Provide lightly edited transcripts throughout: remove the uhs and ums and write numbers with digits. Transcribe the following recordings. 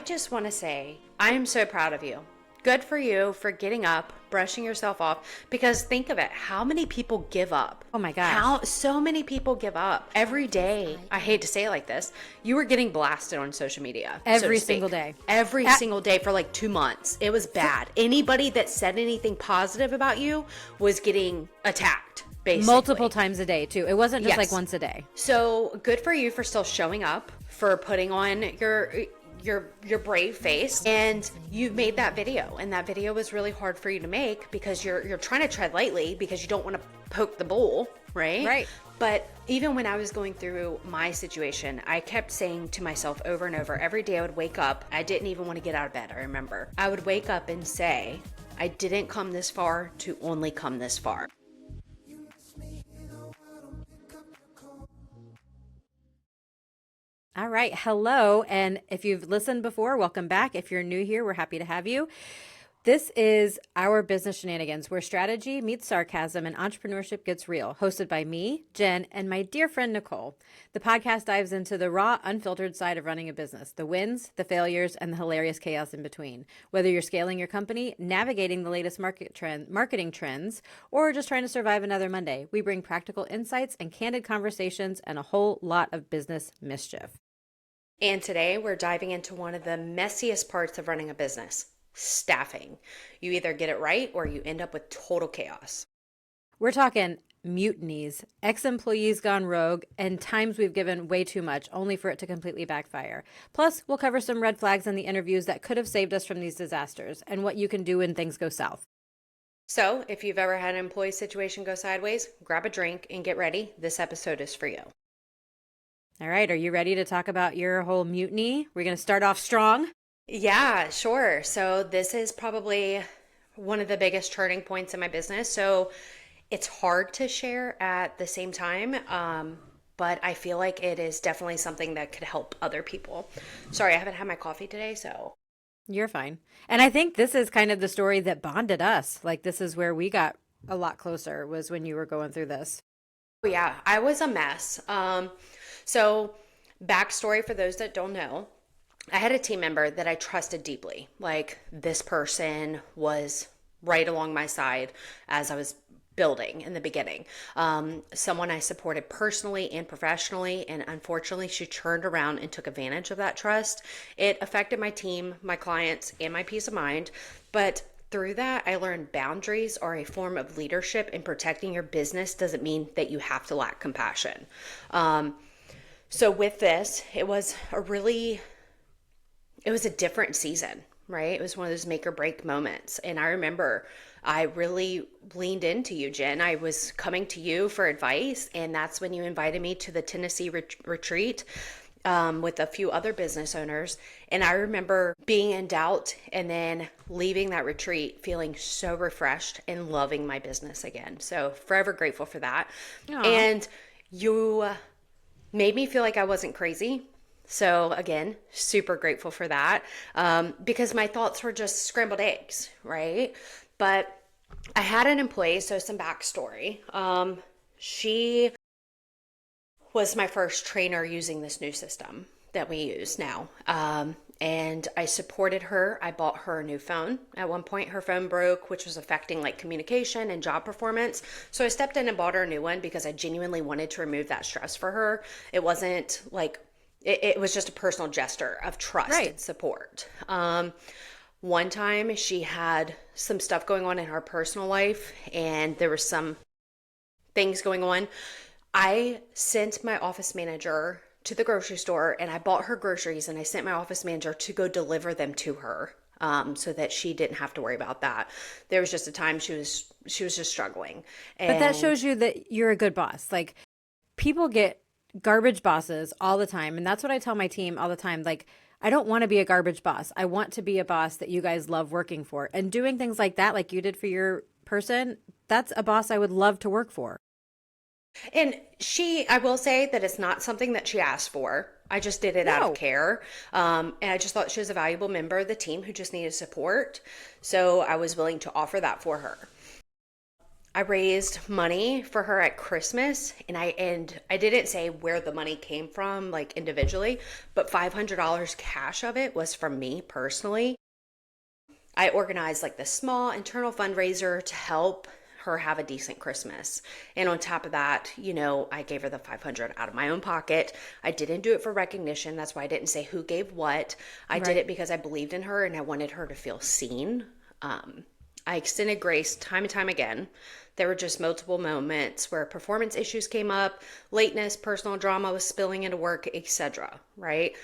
just want to say, I am so proud of you. Good for you for getting up, brushing yourself off, because think of it, how many people give up? Oh my gosh. How so many people give up every day. I hate to say it like this. You were getting blasted on social media. Every single day. Every single day for like 2 months. It was bad. Anybody that said anything positive about you was getting attacked, basically. Multiple times a day too. It wasn't just like once a day. So good for you for still showing up, for putting on your brave face, and you made that video, and that video was really hard for you to make because you're trying to tread lightly because you don't want to poke the bull, right? But even when I was going through my situation, I kept saying to myself over and over, every day I would wake up, I didn't even want to get out of bed. I remember I would wake up and say, I didn't come this far to only come this far. All right. Hello. And if you've listened before, welcome back. If you're new here, we're happy to have you. This is our Business Shenanigans, where strategy meets sarcasm and entrepreneurship gets real, hosted by me, Jen, and my dear friend, Nicole. The podcast dives into the raw, unfiltered side of running a business, the wins, the failures, and the hilarious chaos in between. Whether you're scaling your company, navigating the latest marketing trends, or just trying to survive another Monday, we bring practical insights and candid conversations and a whole lot of business mischief. And today we're diving into one of the messiest parts of running a business, staffing. You either get it right or you end up with total chaos. We're talking mutinies, ex-employees gone rogue, and times we've given way too much only for it to completely backfire. Plus, we'll cover some red flags in the interviews that could have saved us from these disasters and what you can do when things go south. So if you've ever had an employee situation go sideways, grab a drink and get ready. This episode is for you. All right. Are you ready to talk about your whole mutiny? We're going to start off strong. Yeah, sure. So this is probably one of the biggest turning points in my business. So it's hard to share at the same time, but I feel like it is definitely something that could help other people. Sorry, I haven't had my coffee today, so. You're fine. And I think this is kind of the story that bonded us. Like, this is where we got a lot closer, was when you were going through this. Yeah, I was a mess. So backstory for those that don't know, I had a team member that I trusted deeply. Like, this person was right along my side as I was building in the beginning. Someone I supported personally and professionally, and unfortunately she turned around and took advantage of that trust. It affected my team, my clients, and my peace of mind. But through that, I learned boundaries are a form of leadership, and protecting your business doesn't mean that you have to lack compassion. So with this, it was a different season, right? It was one of those make or break moments. And I remember I really leaned into you, Jen. I was coming to you for advice, and that's when you invited me to the Tennessee retreat with a few other business owners. And I remember being in doubt and then leaving that retreat feeling so refreshed and loving my business again. So forever grateful for that. Aww. And you made me feel like I wasn't crazy. So again, super grateful for that, because my thoughts were just scrambled eggs, right? But I had an employee, so some backstory. She was my first trainer using this new system that we use now. And I supported her. I bought her a new phone. At one point, her phone broke, which was affecting like communication and job performance. So I stepped in and bought her a new one because I genuinely wanted to remove that stress for her. It wasn't like, it was just a personal gesture of trust and support. One time she had some stuff going on in her personal life, and there were some things going on. I sent my office manager to the grocery store, and I bought her groceries, and I sent my office manager to go deliver them to her, so that she didn't have to worry about that. There was just a time she was just struggling. But that shows you that you're a good boss. Like, people get garbage bosses all the time, and that's what I tell my team all the time. Like, I don't want to be a garbage boss. I want to be a boss that you guys love working for, and doing things like that, like you did for your person. That's a boss I would love to work for. And I will say that it's not something that she asked for. I just did it out of care. And I just thought she was a valuable member of the team who just needed support. So I was willing to offer that for her. I raised money for her at Christmas, and I didn't say where the money came from, like individually, but $500 cash of it was from me personally. I organized like this small internal fundraiser to help her have a decent Christmas. And on top of that, I gave her the 500 out of my own pocket. I didn't do it for recognition. That's why I didn't say who gave what. I did it because I believed in her and I wanted her to feel seen. I extended grace time and time again. There were just multiple moments where performance issues came up, lateness, personal drama was spilling into work, etc. Right?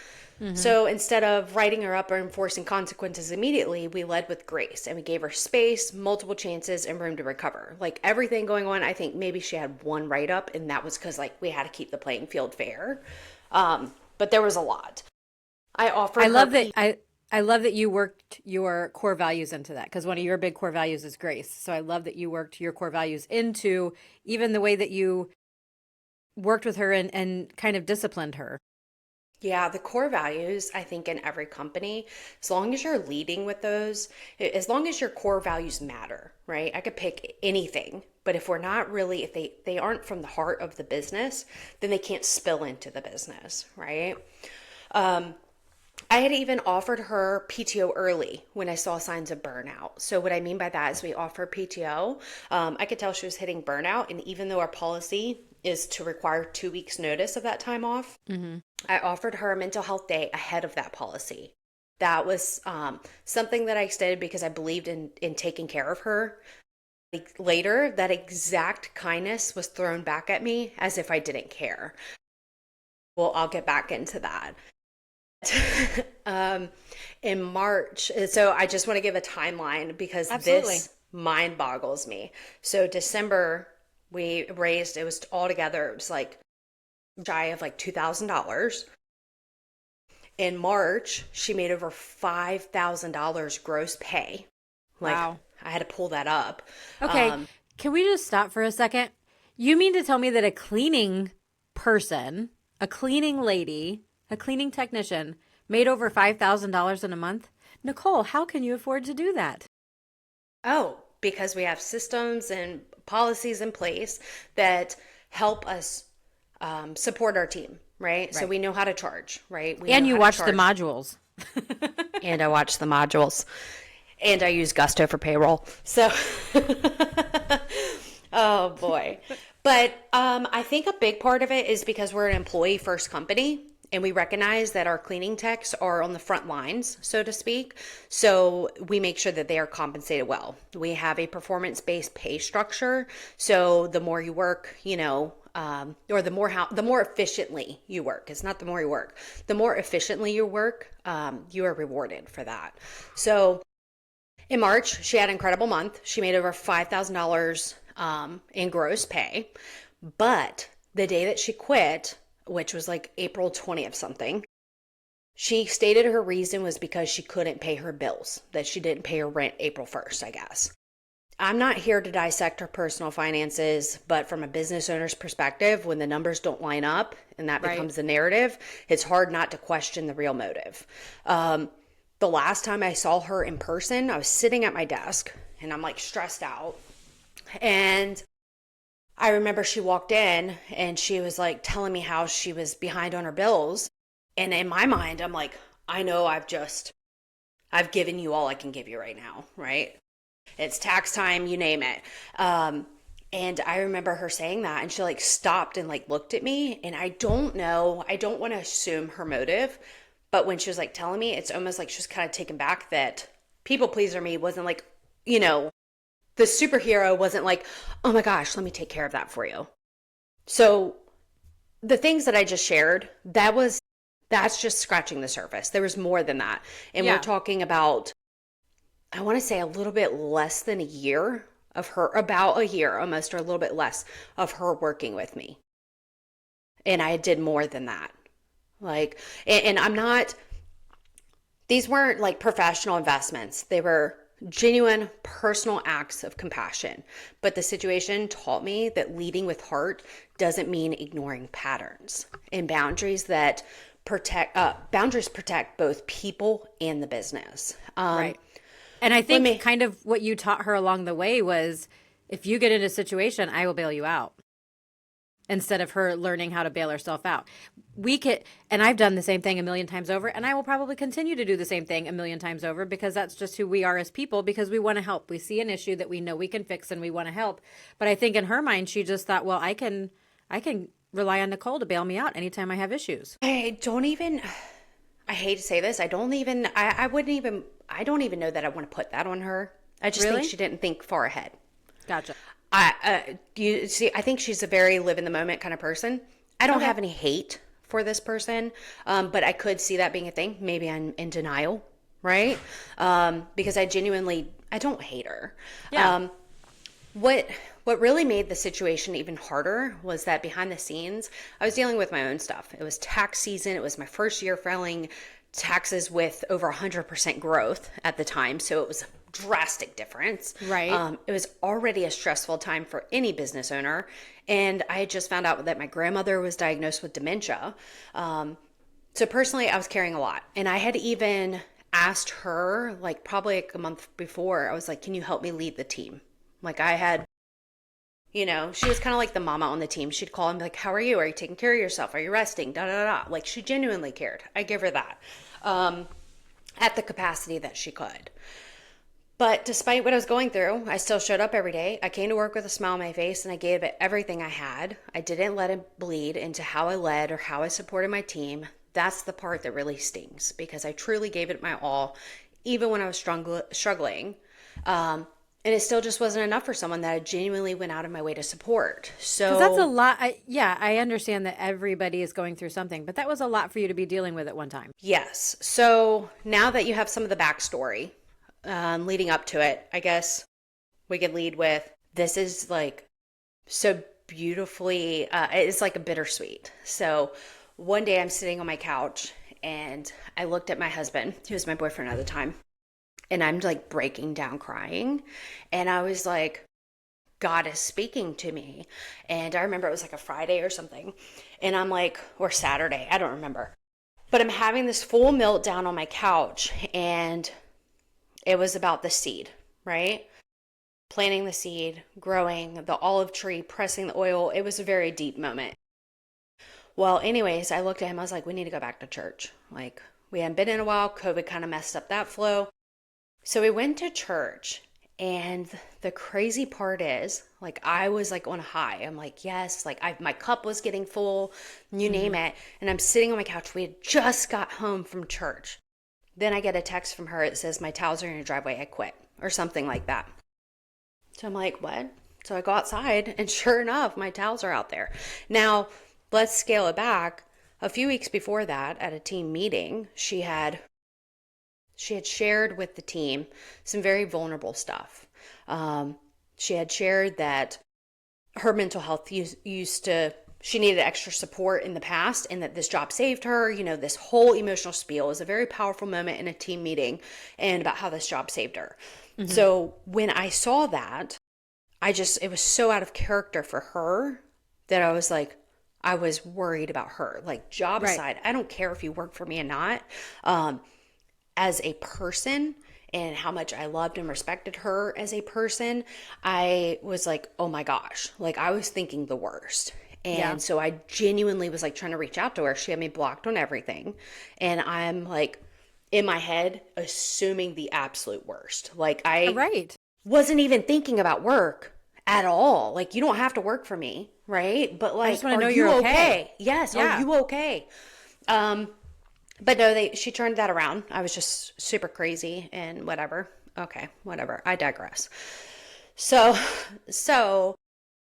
So instead of writing her up or enforcing consequences immediately, we led with grace and we gave her space, multiple chances, and room to recover. Like everything going on, I think maybe she had one write up, and that was because like we had to keep the playing field fair. But there was a lot. I offered. I love that you worked your core values into that, because one of your big core values is grace. So I love that you worked your core values into even the way that you worked with her and kind of disciplined her. Yeah, the core values, I think, in every company, as long as you're leading with those, as long as your core values matter, right? I could pick anything, but if we're not really, if they aren't from the heart of the business, then they can't spill into the business, right? I had even offered her PTO early when I saw signs of burnout. So what I mean by that is we offer PTO. I could tell she was hitting burnout, and even though our policy is to require 2 weeks notice of that time off, I offered her a mental health day ahead of that policy. That was something that I extended because I believed in taking care of her. Like, later, that exact kindness was thrown back at me as if I didn't care. Well, I'll get back into that. In March, so I just want to give a timeline because Absolutely. this mind boggles me. So December, we raised, it was all together, it was like shy of like $2,000. In March, she made over $5,000 gross pay. Like, Wow. I had to pull that up. Okay. Can we just stop for a second? You mean to tell me that a cleaning person, a cleaning lady, a cleaning technician made over $5,000 in a month? Nicole, how can you afford to do that? Oh, because we have systems and policies in place that help us support our team, right? So we know how to charge, right? We And know you how to watch the charge. modules. And I watch the modules. And I use Gusto for payroll. So, oh boy. But I think a big part of it is because we're an employee first company and we recognize that our cleaning techs are on the front lines, so to speak. So we make sure that they are compensated well. We have a performance-based pay structure. So the more you work, or the more efficiently you work. It's not the more you work. The more efficiently you work, you are rewarded for that. So in March, she had an incredible month. She made over $5,000 in gross pay. But the day that she quit, which was like April 20th something, she stated her reason was because she couldn't pay her bills, that she didn't pay her rent April 1st, I guess. I'm not here to dissect her personal finances, but from a business owner's perspective, when the numbers don't line up and that becomes the narrative, it's hard not to question the real motive. The last time I saw her in person, I was sitting at my desk and I'm like stressed out. And I remember she walked in and she was like telling me how she was behind on her bills. And in my mind, I'm like, I know I've given you all I can give you right now, right? It's tax time, you name it. And I remember her saying that and she like stopped and like looked at me. And I don't know, I don't want to assume her motive, but when she was like telling me, it's almost like she was kind of taken back that people pleaser me wasn't like, the superhero wasn't like, oh my gosh, let me take care of that for you. So the things that I just shared, that's just scratching the surface. There was more than that. And we're talking about, I want to say a little bit less than a year of her, about a year almost, or a little bit less of her working with me. And I did more than that. Like, and I'm not, these weren't like professional investments. They were genuine personal acts of compassion. But the situation taught me that leading with heart doesn't mean ignoring patterns and boundaries that boundaries protect both people and the business. Right. And I think kind of what you taught her along the way was if you get in a situation, I will bail you out instead of her learning how to bail herself out. We could, and I've done the same thing a million times over, and I will probably continue to do the same thing a million times over because that's just who we are as people, because we want to help. We see an issue that we know we can fix and we want to help. But I think in her mind, she just thought, well, I can rely on Nicole to bail me out anytime I have issues. I don't even, I hate to say this, I don't even, I wouldn't even, I don't even know that I want to put that on her. I just Really? think she didn't think far ahead. Gotcha. You see, I think she's a very live in the moment kind of person. I don't Okay. have any hate for this person, but I could see that being a thing. Maybe I'm in denial, right? Because I don't hate her. Yeah. What really made the situation even harder was that behind the scenes, I was dealing with my own stuff. It was tax season. It was my first year filing taxes with over 100% growth at the time. So it was a drastic difference. Right. It was already a stressful time for any business owner. And I had just found out that my grandmother was diagnosed with dementia. So personally, I was carrying a lot. And I had even asked her, like probably like a month before, I was like, can you help me lead the team? Like I had, she was kind of like the mama on the team. She'd call and be like, how are you? Are you taking care of yourself? Are you resting? Da da da. Like she genuinely cared. I give her that at the capacity that she could. But despite what I was going through, I still showed up every day. I came to work with a smile on my face and I gave it everything I had. I didn't let it bleed into how I led or how I supported my team. That's the part that really stings because I truly gave it my all, even when I was struggling. And it still just wasn't enough for someone that I genuinely went out of my way to support. So Because that's a lot. I understand that everybody is going through something, but that was a lot for you to be dealing with at one time. yes. So now that you have some of the backstory leading up to it, I guess we could lead with this is like so beautifully, it's like a bittersweet. So one day I'm sitting on my couch and I looked at my husband, who was my boyfriend at the time, and I'm like breaking down crying. And I was like, God is speaking to me. And I remember it was like a Friday or something. And I'm like, or Saturday, I don't remember. But I'm having this full meltdown on my couch. And it was about the seed, right? Planting the seed, growing the olive tree, pressing the oil. It was a very deep moment. Well, anyways, I looked at him. I was like, we need to go back to church. Like, we hadn't been in a while. COVID kind of messed up that flow. So we went to church, and the crazy part is, like, I was like on a high. I'm like, yes, like my cup was getting full, you name it. And I'm sitting on my couch. We had just got home from church. Then I get a text from her. It says, my towels are in your driveway. I quit, or something like that. So I'm like, what? So I go outside, and sure enough, my towels are out there. Now, let's scale it back. A few weeks before that, at a team meeting, she had shared with the team some very vulnerable stuff. She had shared that her mental health she needed extra support in the past and that this job saved her. This whole emotional spiel was a very powerful moment in a team meeting and about how this job saved her. Mm-hmm. So when I saw that, it was so out of character for her that I was like, I was worried about her. Like, job aside, I don't care if you work for me or not. As a person and how much I loved and respected her as a person, I was like, oh my gosh, like I was thinking the worst. And so I genuinely was like trying to reach out to her. She had me blocked on everything. And I'm like in my head, assuming the absolute worst. Like I wasn't even thinking about work at all. Like, you don't have to work for me. Right. But like, I just want to know you you're okay? Yes. Yeah. Are you okay? But no, she turned that around. I was just super crazy and whatever. Okay, whatever. I digress. So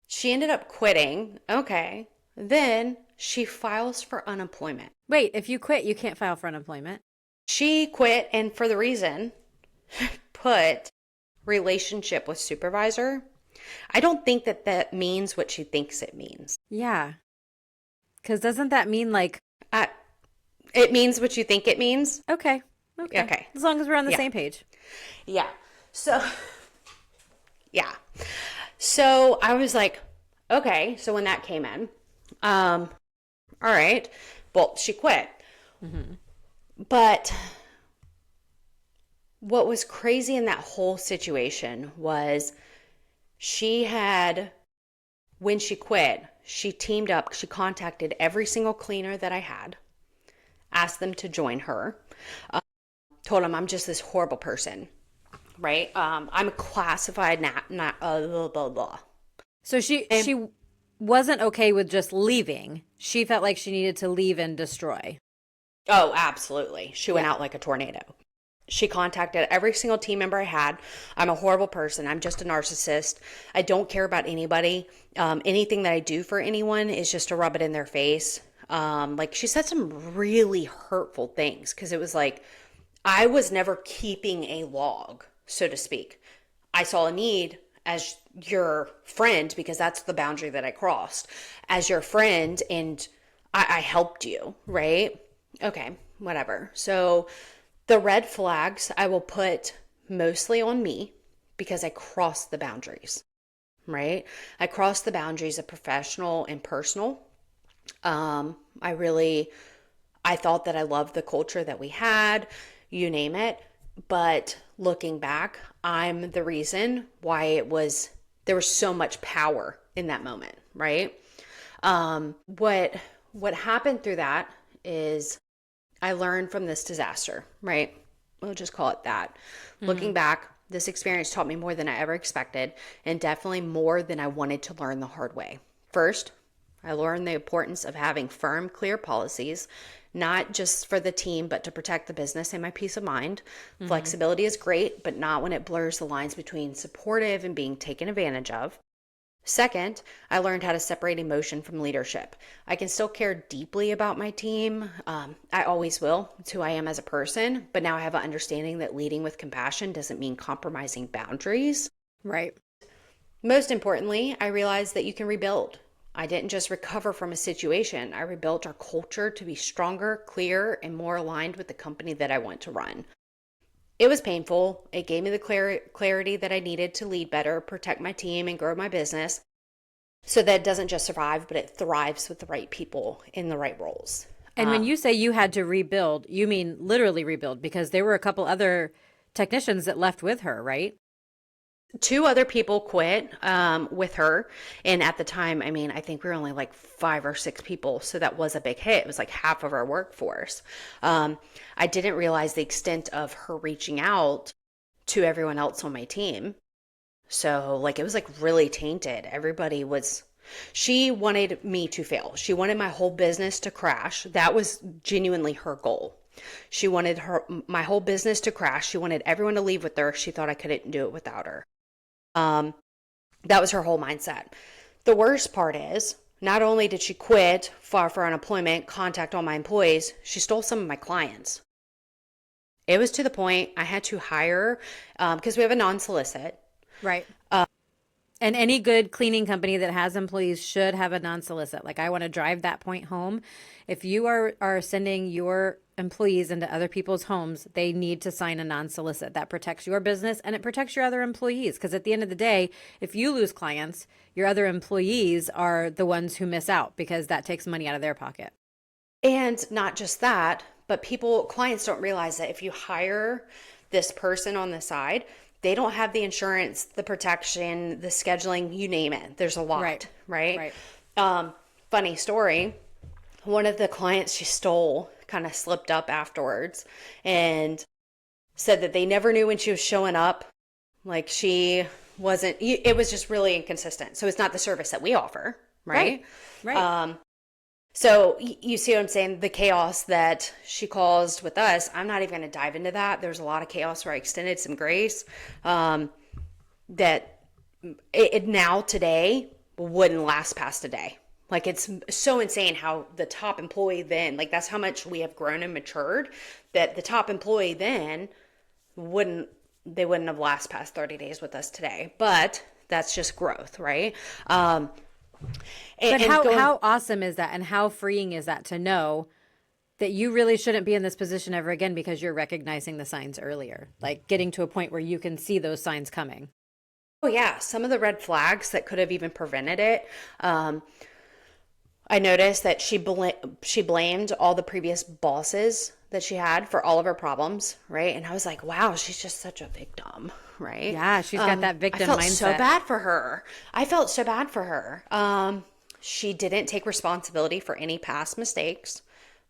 she ended up quitting. Okay. Then she files for unemployment. Wait, if you quit, you can't file for unemployment. She quit, and for the reason, put relationship with supervisor. I don't think that means what she thinks it means. Yeah. Because doesn't that mean like... It means what you think it means. Okay. As long as we're on the same page. Yeah. So, yeah. So I was like, okay. So when that came in, all right. Well, she quit. Mm-hmm. But what was crazy in that whole situation was She had, when she quit, she teamed up, she contacted every single cleaner that I had, asked them to join her, told them I'm just this horrible person, right? I'm a classified not blah, blah, blah. So And, she wasn't okay with just leaving. She felt like she needed to leave and destroy. oh, absolutely. She went Yeah. out like a tornado. She contacted every single team member I had. I'm a horrible person. I'm just a narcissist. I don't care about anybody. Anything that I do for anyone is just to rub it in their face. Like she said some really hurtful things because it was like I was never keeping a log, so to speak. I saw a need as your friend because that's the boundary that I crossed as your friend, and I helped you, right? Okay, whatever. So the red flags I will put mostly on me because I crossed the boundaries, right? I crossed the boundaries of professional and personal. I really, I thought that I loved the culture that we had, you name it. But looking back, I'm the reason why there was so much power in that moment, right? What happened through that is I learned from this disaster, right? We'll just call it that. Looking back, this experience taught me more than I ever expected, and definitely more than I wanted to learn the hard way. First, I learned the importance of having firm, clear policies, not just for the team, but to protect the business and my peace of mind. Flexibility is great, but not when it blurs the lines between supportive and being taken advantage of. Second, I learned how to separate emotion from leadership. I can still care deeply about my team. I always will. It's who I am as a person. But now I have an understanding that leading with compassion doesn't mean compromising boundaries. Right. Most importantly, I realized that you can rebuild. I didn't just recover from a situation, I rebuilt our culture to be stronger, clearer, and more aligned with the company that I want to run. It was painful. It gave me the clarity that I needed to lead better, protect my team, and grow my business so that it doesn't just survive, but it thrives with the right people in the right roles. And when you say you had to rebuild, you mean literally rebuild because there were a couple other technicians that left with her, right? Two other people quit with her. And at the time, I mean, I think we were only like 5 or 6 people. So that was a big hit. It was like half of our workforce. I didn't realize the extent of her reaching out to everyone else on my team. So, like, it was like really tainted. She wanted me to fail. She wanted my whole business to crash. That was genuinely her goal. She wanted my whole business to crash. She wanted everyone to leave with her. She thought I couldn't do it without her. Um, that was her whole mindset. The worst part is, not only did she quit, file for unemployment, contact all my employees, she stole some of my clients. It was to the point I had to hire, because we have a non-solicit. Right. And any good cleaning company that has employees should have a non-solicit. Like I want to drive that point home. If you are sending your employees into other people's homes, they need to sign a non-solicit. That protects your business and it protects your other employees. Because at the end of the day, if you lose clients, your other employees are the ones who miss out because that takes money out of their pocket. And not just that, but clients don't realize that if you hire this person on the side, they don't have the insurance, the protection, the scheduling, you name it. There's a lot, right? Funny story. One of the clients she stole kind of slipped up afterwards and said that they never knew when she was showing up. Like she wasn't, it was just really inconsistent. So it's not the service that we offer, right? Right. So you see what I'm saying? The chaos that she caused with us, I'm not even going to dive into that. There's a lot of chaos where I extended some grace that it now today wouldn't last past a day. Like it's so insane how the top employee then, like that's how much we have grown and matured that the top employee then wouldn't, they wouldn't have last past 30 days with us today. But that's just growth, right? But how awesome is that and how freeing is that to know that you really shouldn't be in this position ever again because you're recognizing the signs earlier, like getting to a point where you can see those signs coming. Oh yeah, some of the red flags that could have even prevented it. I noticed that she blamed all the previous bosses that she had for all of her problems, right? And I was like, wow, she's just such a victim, right? Yeah, she's got that I victim felt so mindset. bad for her. I felt so bad for her. She didn't take responsibility for any past mistakes,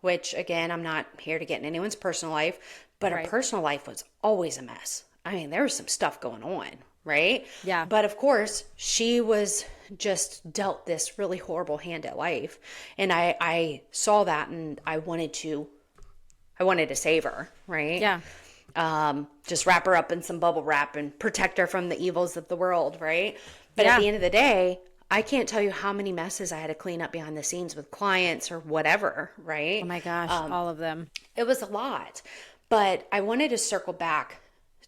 which again, I'm not here to get in anyone's personal life, but her Right. personal life was always a mess. I mean, there was some stuff going on, right? Yeah. But of course, she was just dealt this really horrible hand at life. And I saw that and I wanted to save her, right? Yeah. Just wrap her up in some bubble wrap and protect her from the evils of the world, right? But at Yeah. the end of the day, I can't tell you how many messes I had to clean up behind the scenes with clients or whatever, right? Oh my gosh, all of them. It was a lot. But I wanted to circle back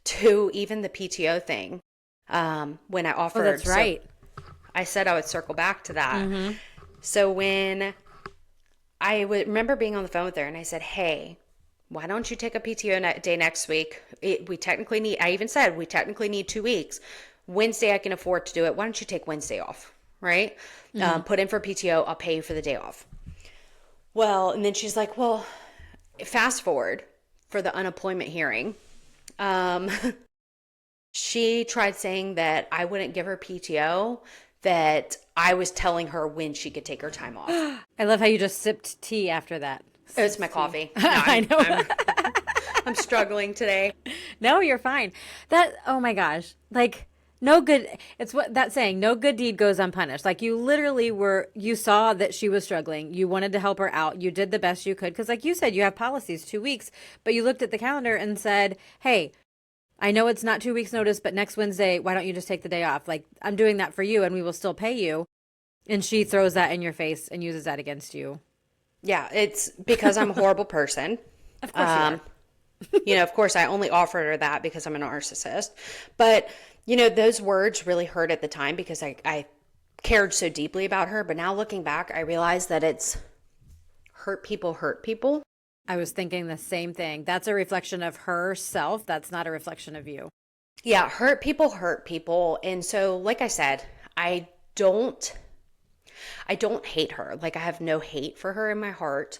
to even the PTO thing when I offered. Oh, that's right. So I said I would circle back to that. So when I would remember being on the phone with her and I said, hey, why don't you take a PTO day next week? We technically need, I even said, we technically need 2 weeks. Wednesday, I can afford to do it. Why don't you take Wednesday off? Right? Put in for PTO. I'll pay you for the day off. Well, and then she's like, well, fast forward for the unemployment hearing. Um, she tried saying that I wouldn't give her PTO, that I was telling her when she could take her time off. I love how you just sipped tea after that. It's my coffee. No, I know. I'm struggling today. No, you're fine. That, oh my gosh. Like, no good, it's what that saying, no good deed goes unpunished. Like, you literally you saw that she was struggling. You wanted to help her out. You did the best you could. Because, like you said, you have policies 2 weeks, but you looked at the calendar and said, hey, I know it's not 2 weeks notice, but next Wednesday, why don't you just take the day off? Like, I'm doing that for you and we will still pay you. And she throws that in your face and uses that against you. Yeah, it's because I'm a horrible person. Of course you are. Of course, I only offered her that because I'm a narcissist. But, those words really hurt at the time because I cared so deeply about her. But now looking back, I realize that it's hurt people hurt people. I was thinking the same thing. That's a reflection of herself. That's not a reflection of you. Yeah, hurt people hurt people. And so, like I said, I don't hate her. Like I have no hate for her in my heart.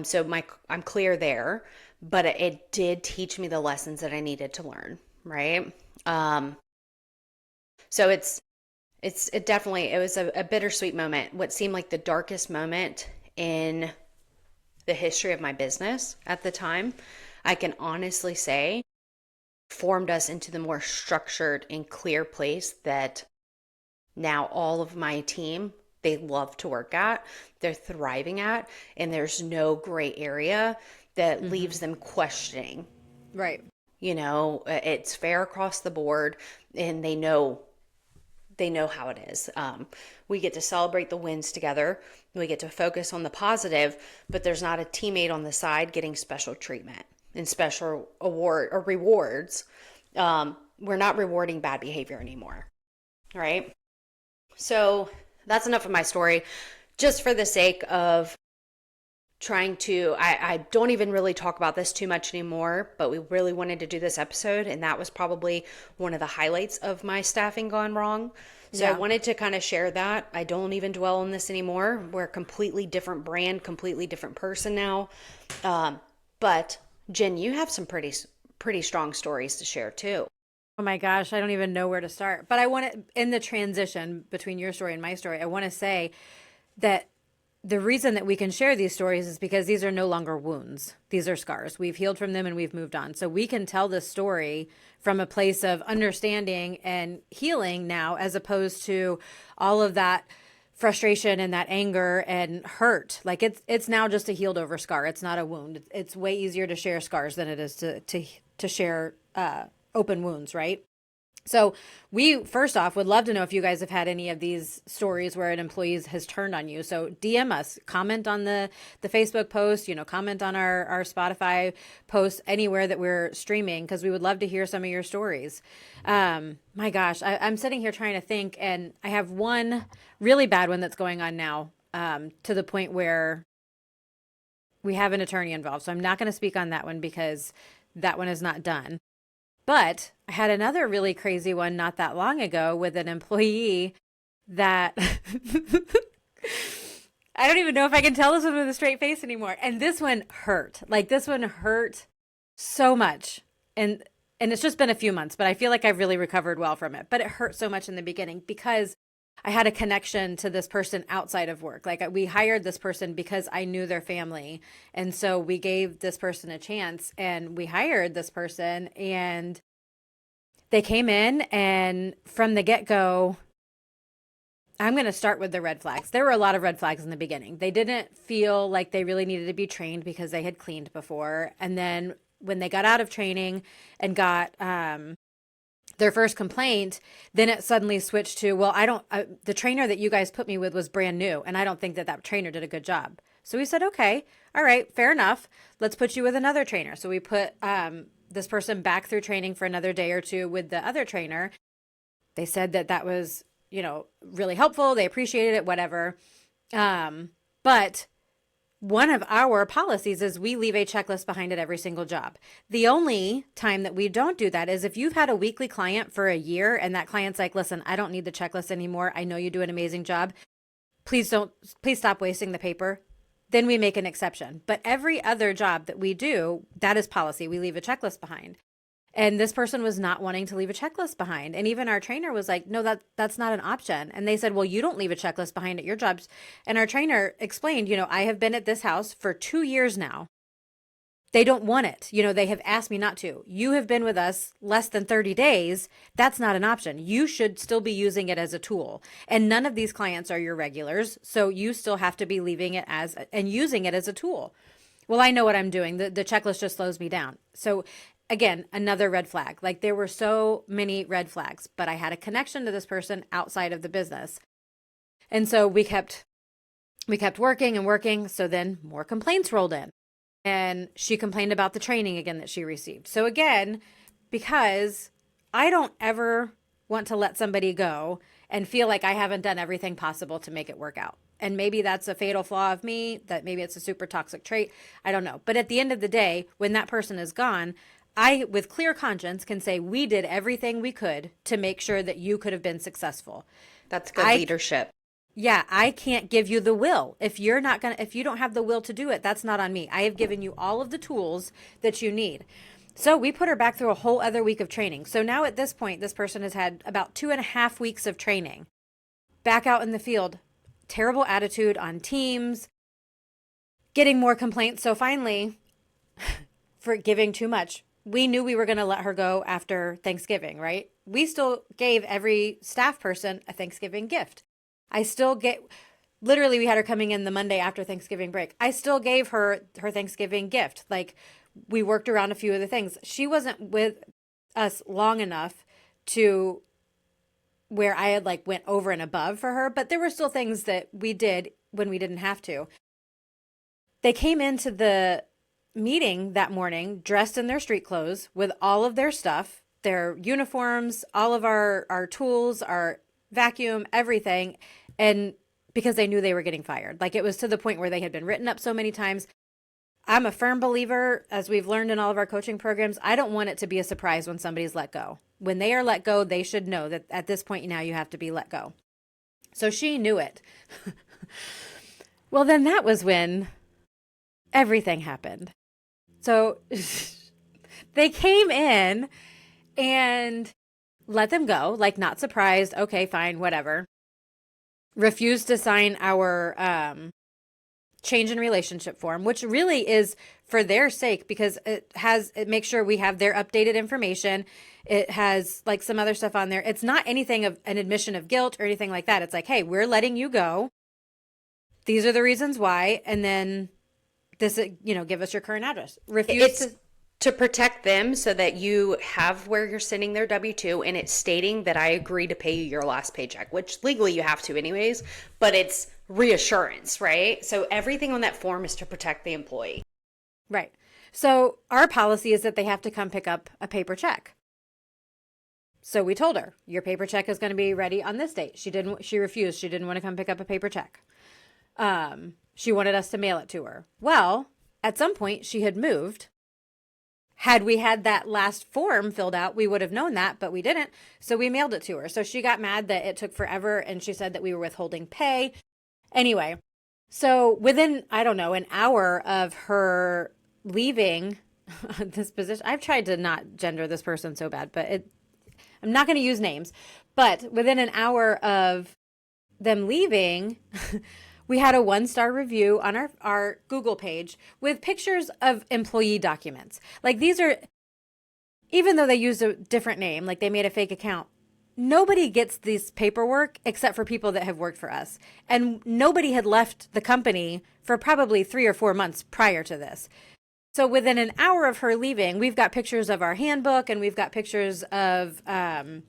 So I'm clear there, but it did teach me the lessons that I needed to learn. Right. So it definitely, it was a bittersweet moment. What seemed like the darkest moment in the history of my business at the time, I can honestly say formed us into the more structured and clear place that now all of my team, they love to work at, they're thriving at, and there's no gray area that leaves them questioning. Right. It's fair across the board, and they know how it is. We get to celebrate the wins together. We get to focus on the positive, but there's not a teammate on the side getting special treatment and special award or rewards. We're not rewarding bad behavior anymore. Right? So that's enough of my story. Just for the sake of trying to, I don't even really talk about this too much anymore, but we really wanted to do this episode, and that was probably one of the highlights of my staffing gone wrong. So I wanted to kind of share that. I don't even dwell on this anymore. We're a completely different brand, completely different person now. But Jen, you have some pretty strong stories to share too. Oh my gosh, I don't even know where to start. But I want to, in the transition between your story and my story, I want to say that the reason that we can share these stories is because these are no longer wounds. These are scars. We've healed from them and we've moved on. So we can tell this story from a place of understanding and healing now, as opposed to all of that frustration and that anger and hurt. Like it's now just a healed over scar. It's not a wound. It's way easier to share scars than it is to share open wounds, right? So we, first off, would love to know if you guys have had any of these stories where an employee has turned on you. So DM us, comment on the Facebook post, comment on our Spotify post, anywhere that we're streaming, because we would love to hear some of your stories. My gosh, I'm sitting here trying to think, and I have one really bad one that's going on now, to the point where we have an attorney involved. So I'm not going to speak on that one because that one is not done. But I had another really crazy one not that long ago with an employee that I don't even know if I can tell this one with a straight face anymore. And this one hurt. Like this one hurt so much. And it's just been a few months, but I feel like I've really recovered well from it. But it hurt so much in the beginning because I had a connection to this person outside of work. Like we hired this person because I knew their family. And so we gave this person a chance and we hired this person and they came in and from the get-go, I'm going to start with the red flags. There were a lot of red flags in the beginning. They didn't feel like they really needed to be trained because they had cleaned before. And then when they got out of training and got their first complaint, then it suddenly switched to, well, the trainer that you guys put me with was brand new. And I don't think that that trainer did a good job. So we said, okay, all right, fair enough. Let's put you with another trainer. So we put this person back through training for another day or two with the other trainer. They said that that was, really helpful. They appreciated it, whatever. But one of our policies is we leave a checklist behind at every single job. The only time that we don't do that is if you've had a weekly client for a year and that client's like, listen, I don't need the checklist anymore. I know you do an amazing job. Please stop wasting the paper. Then we make an exception. But every other job that we do, that is policy. We leave a checklist behind. And this person was not wanting to leave a checklist behind. And even our trainer was like, no, that's not an option. And they said, well, you don't leave a checklist behind at your jobs. And our trainer explained, I have been at this house for 2 years now. They don't want it. They have asked me not to. You have been with us less than 30 days. That's not an option. You should still be using it as a tool. And none of these clients are your regulars. So you still have to be leaving it and using it as a tool. Well, I know what I'm doing. The checklist just slows me down. So again, another red flag. Like there were so many red flags, but I had a connection to this person outside of the business. And so we kept working and working. So then more complaints rolled in and she complained about the training again that she received. So again, because I don't ever want to let somebody go and feel like I haven't done everything possible to make it work out. And maybe that's a fatal flaw of me, that maybe it's a super toxic trait. I don't know. But at the end of the day, when that person is gone, I, with clear conscience, can say we did everything we could to make sure that you could have been successful. That's good leadership. Yeah, I can't give you the will. If you don't have the will to do it, that's not on me. I have given you all of the tools that you need. So we put her back through a whole other week of training. So now at this point, this person has had about 2.5 weeks of training. Back out in the field, terrible attitude on teams, getting more complaints. So finally, for giving too much, we knew we were going to let her go after Thanksgiving, right? We still gave every staff person a Thanksgiving gift. Literally we had her coming in the Monday after Thanksgiving break. I still gave her Thanksgiving gift. Like we worked around a few of the things. She wasn't with us long enough to where I had went over and above for her, but there were still things that we did when we didn't have to. They came into the meeting that morning dressed in their street clothes with all of their stuff, their uniforms, all of our tools, our vacuum, everything. And because they knew they were getting fired. It was to the point where they had been written up so many times. I'm a firm believer, as we've learned in all of our coaching programs, I don't want it to be a surprise when somebody's let go. When they are let go, they should know that at this point now you have to be let go. So she knew it. Well, then that was when everything happened. So they came in and let them go, not surprised. Okay, fine, whatever. Refused to sign our change in relationship form, which really is for their sake because it makes sure we have their updated information. It has some other stuff on there. It's not anything of an admission of guilt or anything like that. It's hey, we're letting you go. These are the reasons why. And then this, give us your current address. It's to protect them so that you have where you're sending their W-2 and it's stating that I agree to pay you your last paycheck, which legally you have to anyways, but it's reassurance, right? So everything on that form is to protect the employee. Right. So our policy is that they have to come pick up a paper check. So we told her, your paper check is going to be ready on this date. She refused. She didn't want to come pick up a paper check. She wanted us to mail it to her. Well, at some point she had moved. Had we had that last form filled out, we would have known that, but we didn't. So we mailed it to her. So she got mad that it took forever and she said that we were withholding pay. Anyway, So within, I don't know, an hour of her leaving this position, I've tried to not gender this person so bad, but I'm not going to use names. But within an hour of them leaving, we had a 1-star review on our Google page with pictures of employee documents. Like these are, even though they used a different name, like they made a fake account, nobody gets this paperwork except for people that have worked for us. And nobody had left the company for probably 3 or 4 months prior to this. So within an hour of her leaving, we've got pictures of our handbook and we've got pictures of some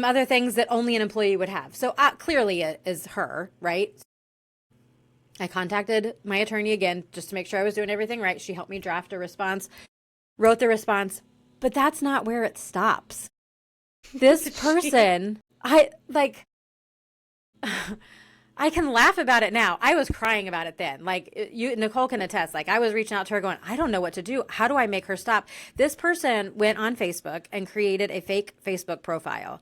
other things that only an employee would have. So clearly it is her, right? I contacted my attorney again just to make sure I was doing everything right. She helped me draft a response, wrote the response, but that's not where it stops. This person, I can laugh about it now. I was crying about it then. Like Nicole can attest. Like I was reaching out to her going, I don't know what to do. How do I make her stop? This person went on Facebook and created a fake Facebook profile.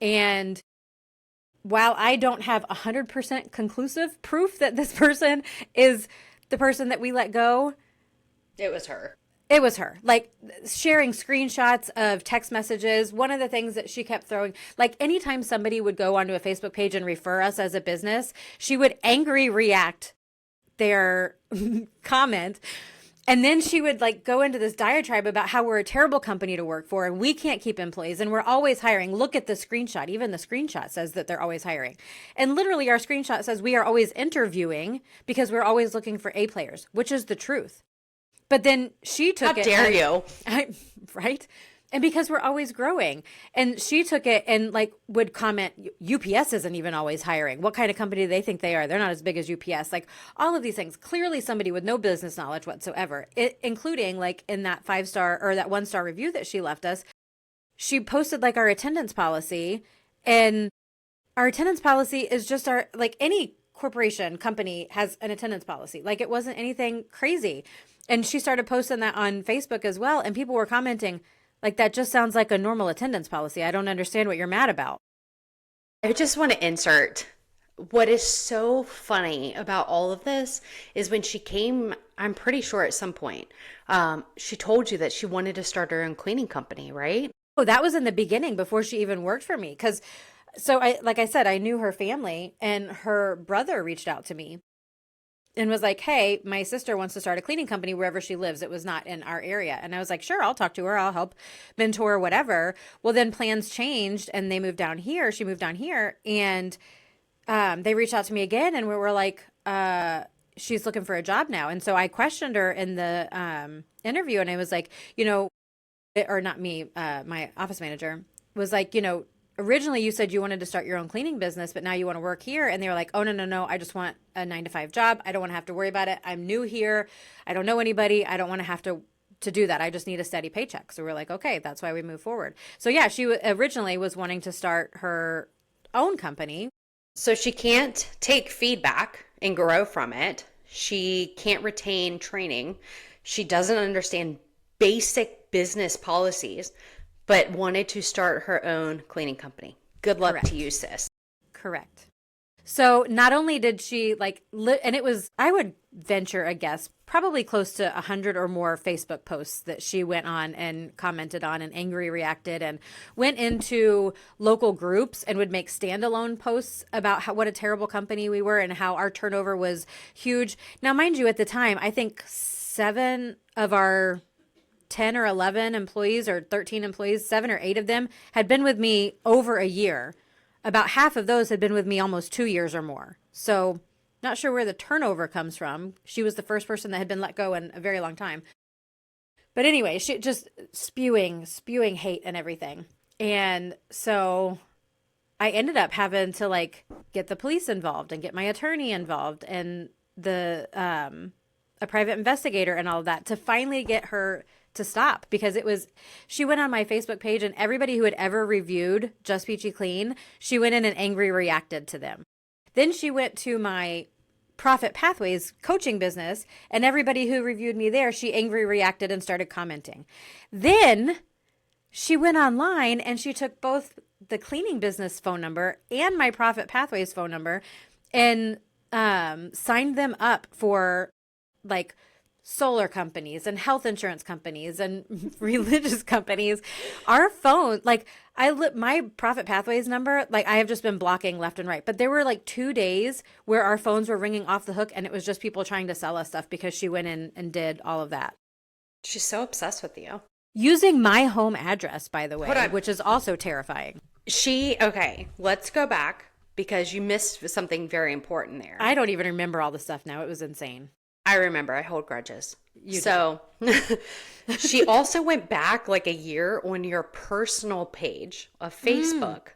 And while I don't have 100% conclusive proof that this person is the person that we let go, It was her. it was her. Like sharing screenshots of text messages. One of the things that she kept throwing, like anytime somebody would go onto a Facebook page and refer us as a business, she would angry react their comment. And then she would like go into this diatribe about how we're a terrible company to work for and we can't keep employees and we're always hiring. Look at the screenshot. Even the screenshot says that they're always hiring. And literally our screenshot says we are always interviewing because we're always looking for A players, which is the truth. But then she took it. How dare you? Right? And because we're always growing. And she took it and like would comment, UPS isn't even always hiring. What kind of company do they think they are? They're not as big as UPS. Like all of these things. Clearly somebody with no business knowledge whatsoever, including like in that 5-star or that 1-star review that she left us. She posted like our attendance policy, and our attendance policy is just our, like any corporation company has an attendance policy. Like it wasn't anything crazy. And she started posting that on Facebook as well. And people were commenting, like, that just sounds like a normal attendance policy. I don't understand what you're mad about. I just want to insert what is so funny about all of this is when she came, I'm pretty sure at some point, she told you that she wanted to start her own cleaning company, right? Oh, that was in the beginning before she even worked for me. Because, so like I said, I knew her family, and her brother reached out to me and was like, hey, my sister wants to start a cleaning company wherever she lives. It was not in our area. And I was like, sure, I'll talk to her. I'll help mentor, whatever. Well, then plans changed and they moved down here. She moved down here, and they reached out to me again, and we were like, she's looking for a job now. And so I questioned her in the interview, and I was like, or not me, my office manager was like, originally you said you wanted to start your own cleaning business, but now you want to work here. And they were like, oh, no. I just want a 9-to-5 job. I don't want to have to worry about it. I'm new here. I don't know anybody. I don't want to have to do that. I just need a steady paycheck. So we're like, okay, that's why we move forward. So yeah, she originally was wanting to start her own company. So she can't take feedback and grow from it. She can't retain training. She doesn't understand basic business policies, but wanted to start her own cleaning company. Good luck Correct. to you, sis. Correct. So not only did she and it was, I would venture a guess, probably close to 100 or more Facebook posts that she went on and commented on and angry reacted, and went into local groups and would make standalone posts about what a terrible company we were and how our turnover was huge. Now, mind you, at the time, I think 7 of our 10 or 11 employees or 13 employees, 7 or 8 of them had been with me over a year. About half of those had been with me almost 2 years or more. So not sure where the turnover comes from. She was the first person that had been let go in a very long time. But anyway, she just spewing hate and everything. And so I ended up having to get the police involved and get my attorney involved and the a private investigator and all of that to finally get her to stop, because she went on my Facebook page, and everybody who had ever reviewed Just Peachy Clean, she went in and angry reacted to them. Then she went to my Profit Pathways coaching business, and everybody who reviewed me there, she angry reacted and started commenting. Then she went online and she took both the cleaning business phone number and my Profit Pathways phone number and signed them up for like solar companies and health insurance companies and religious companies. Our phone, like my Profit Pathways number, like I have just been blocking left and right. But there were like 2 days where our phones were ringing off the hook and it was just people trying to sell us stuff because she went in and did all of that. She's so obsessed with you. Using my home address, by the way, which is also terrifying. Okay, let's go back because you missed something very important there. I don't even remember all the stuff now. It was insane. I remember. I hold grudges. She also went back like a year on your personal page of Facebook.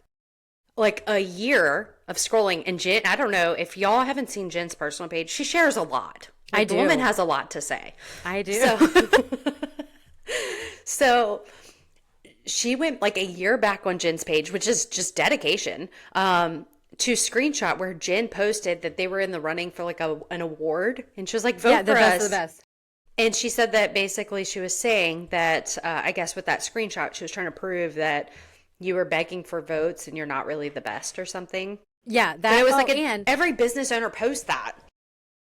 Like a year of scrolling. And Jen, I don't know if y'all haven't seen Jen's personal page. She shares a lot. Like, I do. The woman has a lot to say. I do. So she went like a year back on Jen's page, which is just dedication, to screenshot where Jen posted that they were in the running for like an award. And she was like, vote for us. The best. And she said that basically she was saying that, I guess with that screenshot, she was trying to prove that you were begging for votes and you're not really the best or something. Yeah. But it was every business owner posts that.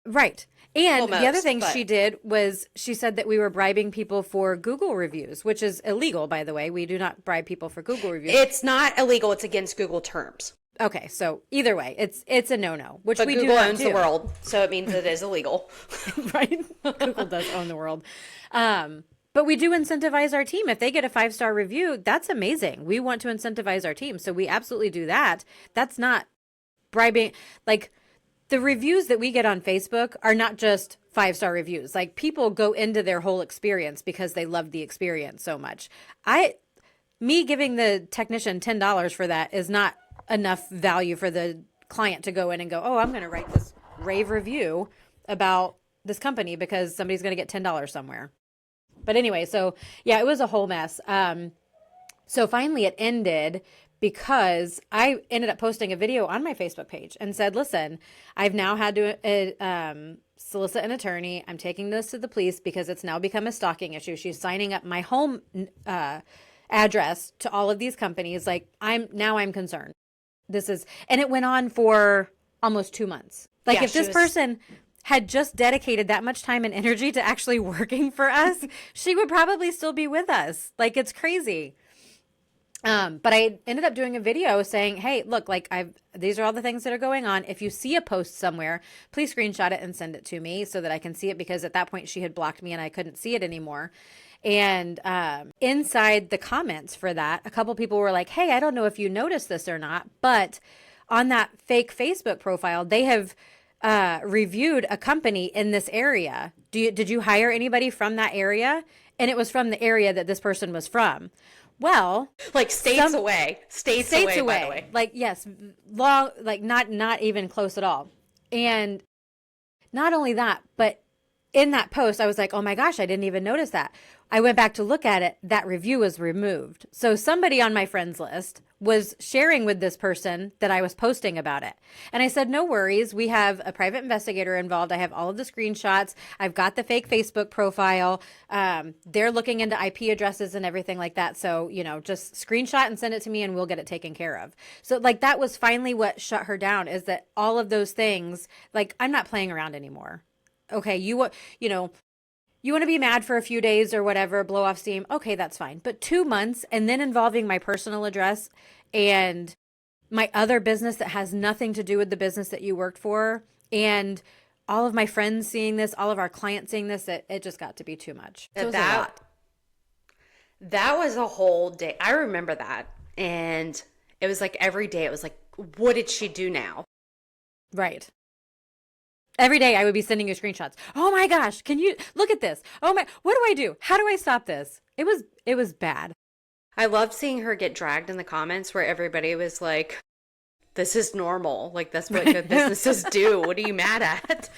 Right. And Almost, the other thing she did was she said that we were bribing people for Google reviews, which is illegal, by the way. We do not bribe people for Google reviews. It's not illegal. It's against Google terms. Okay, so either way, it's a no-no, which but we Google do not owns do. the world, so it means it is illegal. Right? Google does own the world. But we do incentivize our team. If they get a 5-star review, that's amazing. We want to incentivize our team, so we absolutely do that. That's not bribing. Like, the reviews that we get on Facebook are not just 5-star reviews. Like, people go into their whole experience because they love the experience so much. Me giving the technician $10 for that is not enough value for the client to go in and go, oh, I'm going to write this rave review about this company because somebody's going to get $10 somewhere. But anyway, so yeah, it was a whole mess. So finally it ended because I ended up posting a video on my Facebook page and said, listen, I've now had to solicit an attorney. I'm taking this to the police because it's now become a stalking issue. She's signing up my home address to all of these companies. Like, I'm concerned. And it went on for almost 2 months. Like, yeah, if this person had just dedicated that much time and energy to actually working for us, she would probably still be with us. Like, it's crazy. But I ended up doing a video saying, hey, look, like these are all the things that are going on. If you see a post somewhere, please screenshot it and send it to me so that I can see it, because at that point she had blocked me and I couldn't see it anymore. And inside the comments for that, a couple people were like, hey, I don't know if you noticed this or not, but on that fake Facebook profile, they have reviewed a company in this area. Did you hire anybody from that area? And it was from the area that this person was from. Well, like states away, by the way. Like, yes, long, like not even close at all. And not only that, but in that post, I was like, oh my gosh, I didn't even notice that. I went back to look at it. That review was removed. So somebody on my friends list was sharing with this person that I was posting about it. And I said, no worries. We have a private investigator involved. I have all of the screenshots. I've got the fake Facebook profile. They're looking into IP addresses and everything like that. So, just screenshot and send it to me and we'll get it taken care of. So like, that was finally what shut her down, is that all of those things, like, I'm not playing around anymore. Okay. You want to be mad for a few days or whatever, blow off steam. Okay, that's fine. But 2 months, and then involving my personal address and my other business that has nothing to do with the business that you worked for, and all of my friends seeing this, all of our clients seeing this, it just got to be too much. So that was a whole day. I remember that. And it was like every day it was like, what did she do now? Right. Every day I would be sending you screenshots. Oh my gosh, can you look at this? Oh my, what do I do? How do I stop this? It was bad. I loved seeing her get dragged in the comments where everybody was like, this is normal. Like, that's what good businesses do. What are you mad at?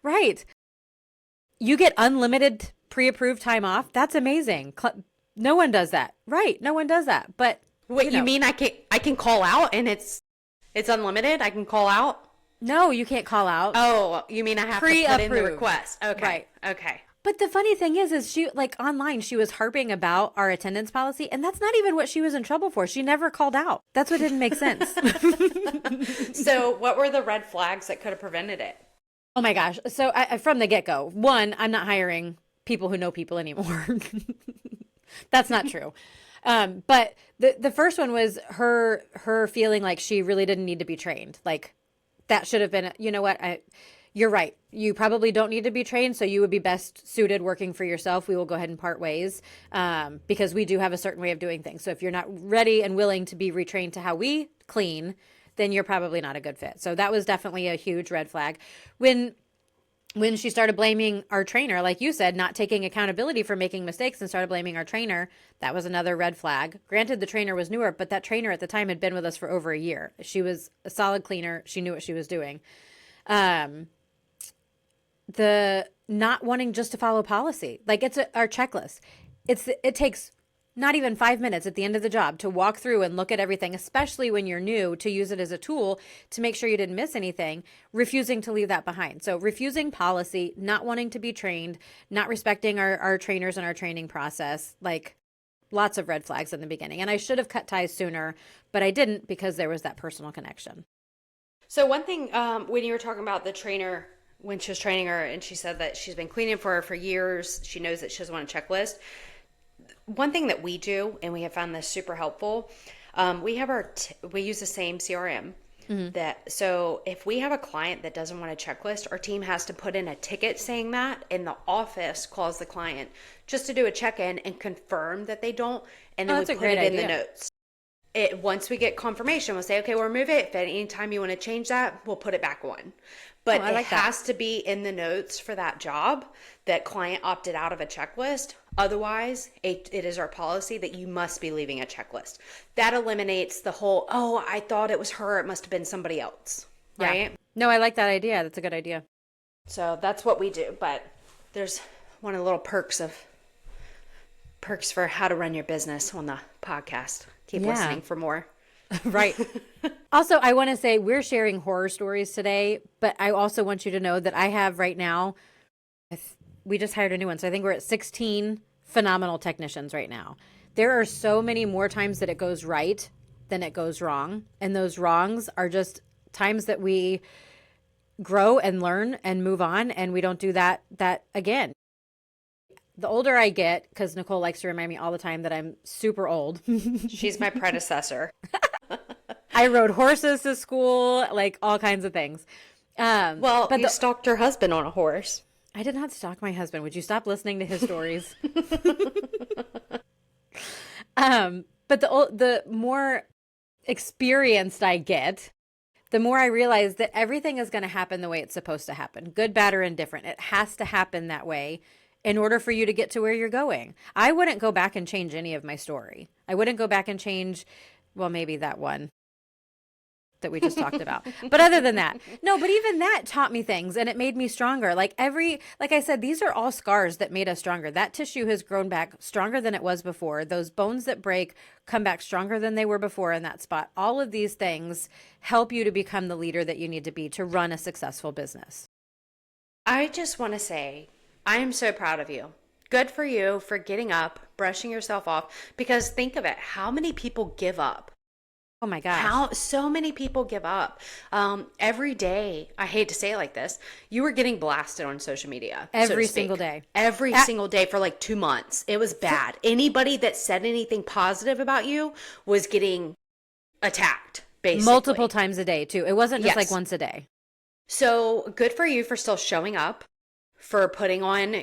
Right. You get unlimited pre-approved time off. That's amazing. No one does that. Right. No one does that. But wait, you mean I can call out and it's unlimited? I can call out? No, you can't call out. Oh, you mean I have to put in the request? Okay. Right. Okay. But the funny thing is she, like, online, she was harping about our attendance policy, and that's not even what she was in trouble for. She never called out. That's what didn't make sense. So what were the red flags that could have prevented it? Oh my gosh. So from the get-go, one, I'm not hiring people who know people anymore. That's not true. But the first one was her feeling like she really didn't need to be trained. Like, that should have been, you know what? You're right. You probably don't need to be trained, so you would be best suited working for yourself. We will go ahead and part ways, because we do have a certain way of doing things. So if you're not ready and willing to be retrained to how we clean, then you're probably not a good fit. So that was definitely a huge red flag. When she started blaming our trainer, like you said, not taking accountability for making mistakes and started blaming our trainer, that was another red flag. Granted, the trainer was newer, but that trainer at the time had been with us for over a year. She was a solid cleaner. She knew what she was doing. The not wanting just to follow policy. Like, it's our checklist. It takes not even 5 minutes at the end of the job to walk through and look at everything, especially when you're new, to use it as a tool to make sure you didn't miss anything, refusing to leave that behind. So refusing policy, not wanting to be trained, not respecting our trainers and our training process, like, lots of red flags in the beginning. And I should have cut ties sooner, but I didn't because there was that personal connection. So one thing, when you were talking about the trainer, when she was training her and she said that she's been cleaning for her for years, she knows that she doesn't want a checklist. One thing that we do, and we have found this super helpful, we have we use the same CRM. So if we have a client that doesn't want a checklist, our team has to put in a ticket saying that, and the office calls the client just to do a check-in and confirm that they don't, and then we put it in the notes. Once we get confirmation, we'll say, okay, we'll remove it. If at any time you want to change that, we'll put it back on. But it has to be in the notes for that job that client opted out of a checklist. Otherwise, it is our policy that you must be leaving a checklist. That eliminates the whole, oh, I thought it was her, it must have been somebody else, right? Yeah. No, I like that idea. That's a good idea. So that's what we do. But there's one of the little perks for how to run your business on the podcast. Keep listening for more. Right. Also, I want to say we're sharing horror stories today, but I also want you to know that I have right now, we just hired a new one. So I think we're at 16 phenomenal technicians right now. There are so many more times that it goes right than it goes wrong. And those wrongs are just times that we grow and learn and move on. And we don't do that again. The older I get, because Nicole likes to remind me all the time that I'm super old. She's my predecessor. I rode horses to school, like all kinds of things. But you stalked your husband on a horse. I did not stalk my husband. Would you stop listening to his stories? But the more experienced I get, the more I realize that everything is going to happen the way it's supposed to happen. Good, bad, or indifferent. It has to happen that way in order for you to get to where you're going. I wouldn't go back and change any of my story. I wouldn't go back and change, well, maybe that one that we just talked about. But other than that, no, but even that taught me things and it made me stronger. Like I said, these are all scars that made us stronger. That tissue has grown back stronger than it was before. Those bones that break come back stronger than they were before in that spot. All of these things help you to become the leader that you need to be to run a successful business. I just want to say, I am so proud of you. Good for you for getting up, brushing yourself off, because think of it, how many people give up? Oh my gosh. So many people give up. Every day, I hate to say it like this, you were getting blasted on social media. Every single day. Every single day for like 2 months. It was bad. Anybody that said anything positive about you was getting attacked, basically. Multiple times a day, too. It wasn't just like once a day. So good for you for still showing up, for putting on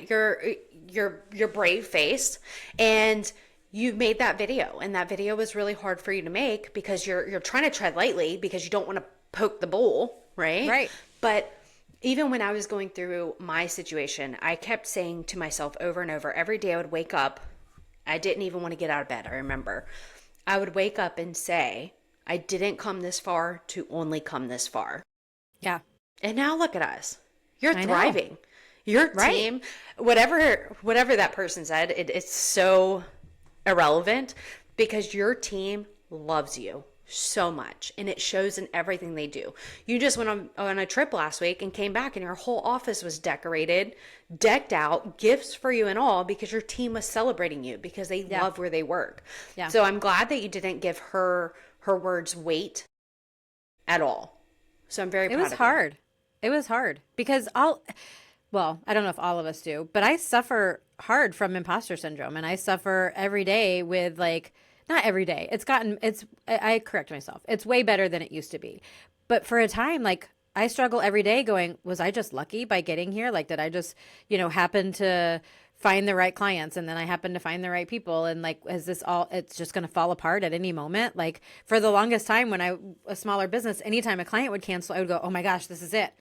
your brave face, and you made that video, and that video was really hard for you to make because you're trying to tread lightly because you don't want to poke the bull, right? Right. But even when I was going through my situation, I kept saying to myself over and over, every day I would wake up, I didn't even want to get out of bed, I remember. I would wake up and say, I didn't come this far to only come this far. Yeah. And now look at us. You're thriving. Your team, whatever that person said, it's so irrelevant because your team loves you. so much, and it shows in everything they do. You just went on a trip last week and came back and your whole office was decorated, decked out, gifts for you and all, because your team was celebrating you because they love where they work. Yeah. So I'm glad that you didn't give her words weight at all. So I'm very proud of you. It was hard. It was hard because well, I don't know if all of us do, but I suffer hard from imposter syndrome, and I suffer every day with like, not every day. I correct myself. It's way better than it used to be. But for a time, like I struggle every day going, was I just lucky by getting here? Like, did I just, happen to find the right clients, and then I happen to find the right people, and like, is this all, it's just going to fall apart at any moment? Like for the longest time when a smaller business, anytime a client would cancel, I would go, oh my gosh, this is it.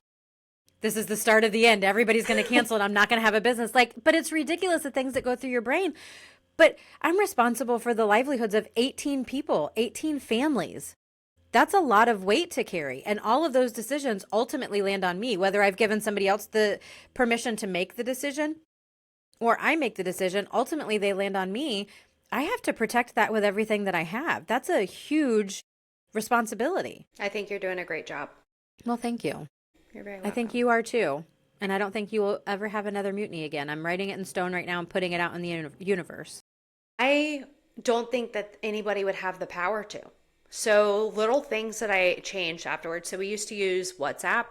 This is the start of the end. Everybody's going to cancel and I'm not going to have a business. Like, but it's ridiculous the things that go through your brain. But I'm responsible for the livelihoods of 18 people, 18 families. That's a lot of weight to carry. And all of those decisions ultimately land on me, whether I've given somebody else the permission to make the decision or I make the decision. Ultimately, they land on me. I have to protect that with everything that I have. That's a huge responsibility. I think you're doing a great job. Well, thank you. You're very welcome. I think you are too. And I don't think you will ever have another mutiny again. I'm writing it in stone right now and putting it out in the universe. I don't think that anybody would have the power to. So little things that I changed afterwards. So we used to use WhatsApp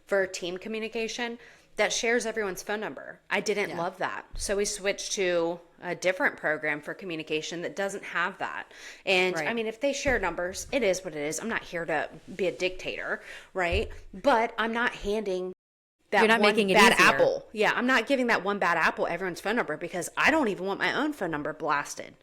for team communication that shares everyone's phone number. I didn't love that. So we switched to a different program for communication that doesn't have that. And I mean, if they share numbers, it is what it is. I'm not here to be a dictator, right? But I'm not handing that You're not one making it bad easier. apple. Yeah, I'm not giving that one bad apple everyone's phone number because I don't even want my own phone number blasted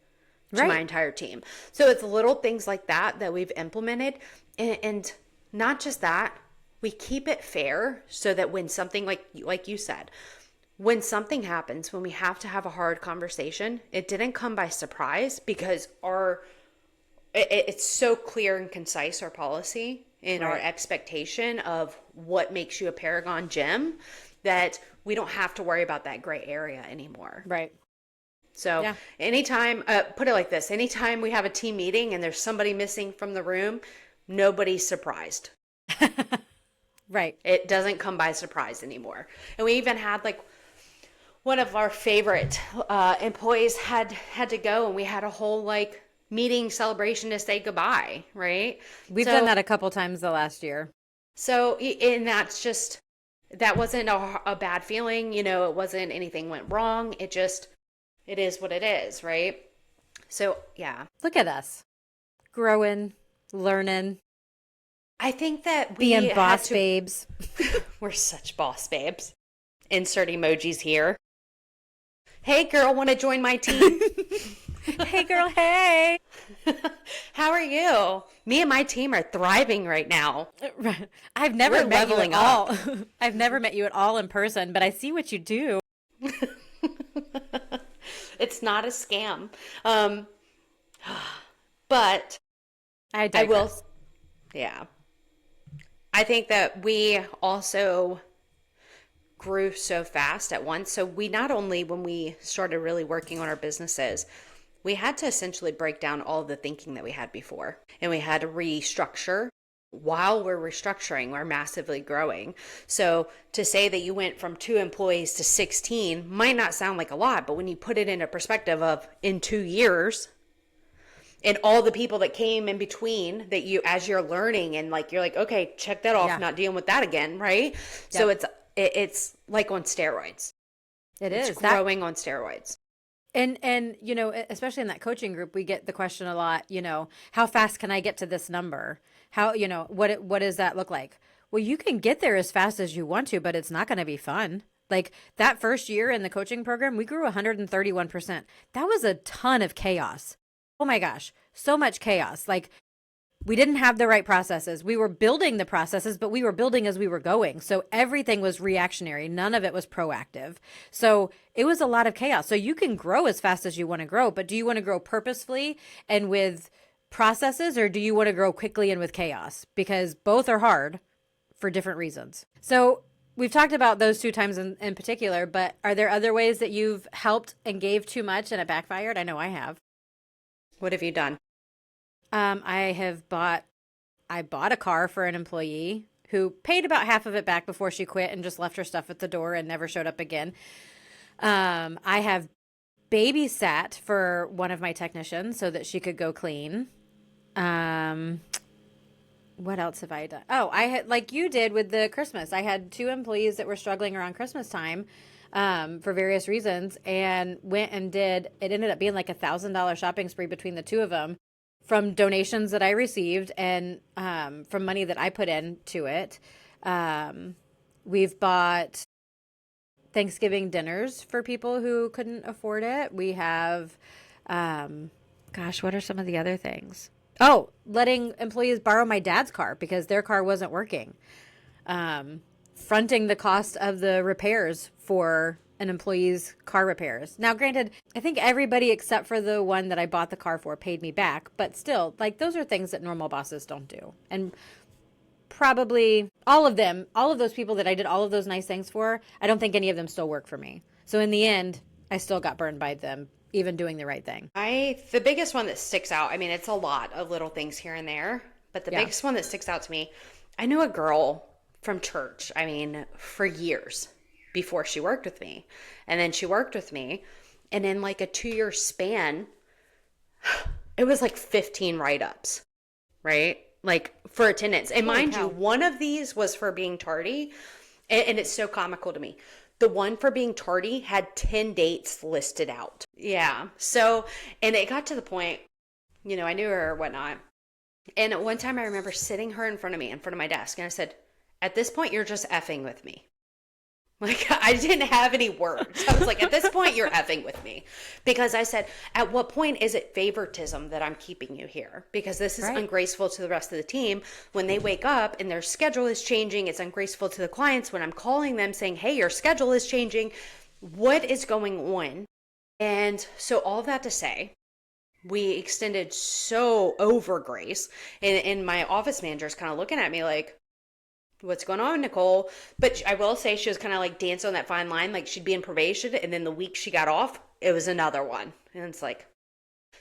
to my entire team. So it's little things like that that we've implemented. And not just that, we keep it fair so that when something like you said, when something happens, when we have to have a hard conversation, it didn't come by surprise because it's so clear and concise, our policy and our expectation of what makes you a Paragon gym, that we don't have to worry about that gray area anymore. Right. So anytime, put it like this, anytime we have a team meeting and there's somebody missing from the room, nobody's surprised. Right. It doesn't come by surprise anymore. And we even had like one of our favorite employees had to go, and we had a whole like meeting celebration to say goodbye, right? We've done that a couple times the last year. So, and that wasn't a bad feeling, it wasn't anything went wrong. It is what it is, right? So, yeah. Look at us. Growing, learning, I think that we being boss babes. We're such boss babes. Insert emojis here. Hey girl, want to join my team? Hey girl, hey. How are you? Me and my team are thriving right now. I've never We're met you leveling at all. I've never met you at all in person, but I see what you do. It's not a scam. But I I will, yeah. I think that we also grew so fast at once. So we not only, when we started really working on our businesses, we had to essentially break down all of the thinking that we had before, and we had to restructure. While we're restructuring, we're massively growing. So to say that you went from 2 employees to 16 might not sound like a lot, but when you put it into perspective of in 2 years and all the people that came in between, that you, as you're learning and like, you're like, okay, check that off, not dealing with that again. Right. So it's like on steroids. It's growing on steroids. And especially in that coaching group, we get the question a lot, how fast can I get to this number? How, what does that look like? Well, you can get there as fast as you want to, but it's not going to be fun. Like that first year in the coaching program, we grew 131%. That was a ton of chaos. Oh my gosh, so much chaos. Like we didn't have the right processes. We were building the processes, but we were building as we were going. So everything was reactionary. None of it was proactive. So it was a lot of chaos. So you can grow as fast as you want to grow, but do you want to grow purposefully and with processes, or do you want to grow quickly and with chaos? Because both are hard for different reasons. So we've talked about those 2 times in particular, but are there other ways that you've helped and gave too much and it backfired? I know I have. What have you done? I bought a car for an employee who paid about half of it back before she quit and just left her stuff at the door and never showed up again. I have babysat for one of my technicians so that she could go clean. Um, what else have I done? Oh, I had, like you did with the Christmas. I had two employees that were struggling around Christmas time for various reasons, and went and did. It ended up being like $1,000 shopping spree between the two of them, from donations that I received and from money that I put into it. We've bought Thanksgiving dinners for people who couldn't afford it. We have, gosh, what are some of the other things? Oh, letting employees borrow my dad's car because their car wasn't working. Fronting the cost of the repairs for an employee's car repairs. Now, granted, I think everybody except for the one that I bought the car for paid me back, but still, like, those are things that normal bosses don't do. And probably all of them, all of those people that I did all of those nice things for, I don't think any of them still work for me. So in the end, I still got burned by them, even doing the right thing. The biggest one that sticks out, I mean, it's a lot of little things here and there, but the biggest one that sticks out to me, I knew a girl from church, I mean, for years before she worked with me. And then she worked with me, and in like a 2-year span, it was like 15 write-ups, right? Like for attendance. And mind you, one of these was for being tardy, and it's so comical to me. The one for being tardy had 10 dates listed out. Yeah. So, and it got to the point, you know, I knew her or whatnot. And at one time I remember sitting her in front of me, in front of my desk, and I said, at this point, you're just effing with me. Like, I didn't have any words. I was like, at this point, you're effing with me. Because I said, at what point is it favoritism that I'm keeping you here? Because this is ungraceful to the rest of the team. When they wake up and their schedule is changing, it's ungraceful to the clients when I'm calling them saying, hey, your schedule is changing. What is going on? And so all of that to say, we extended so over grace. And my office manager is kind of looking at me like, what's going on, Nicole? But I will say she was kind of like dancing on that fine line. Like she'd be in probation, and then the week she got off, it was another one. And it's like,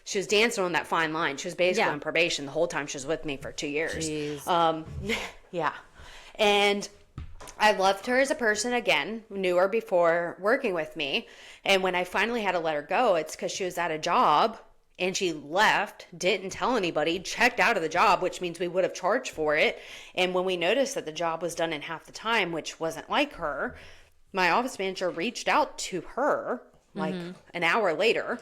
she was dancing on that fine line. She was basically on probation the whole time she was with me for 2 years. Yeah. And I loved her as a person again, knew her before working with me. And when I finally had to let her go, it's because she was at a job and she left, didn't tell anybody, checked out of the job, which means we would have charged for it. And when we noticed that the job was done in half the time, which wasn't like her, my office manager reached out to her like an hour later,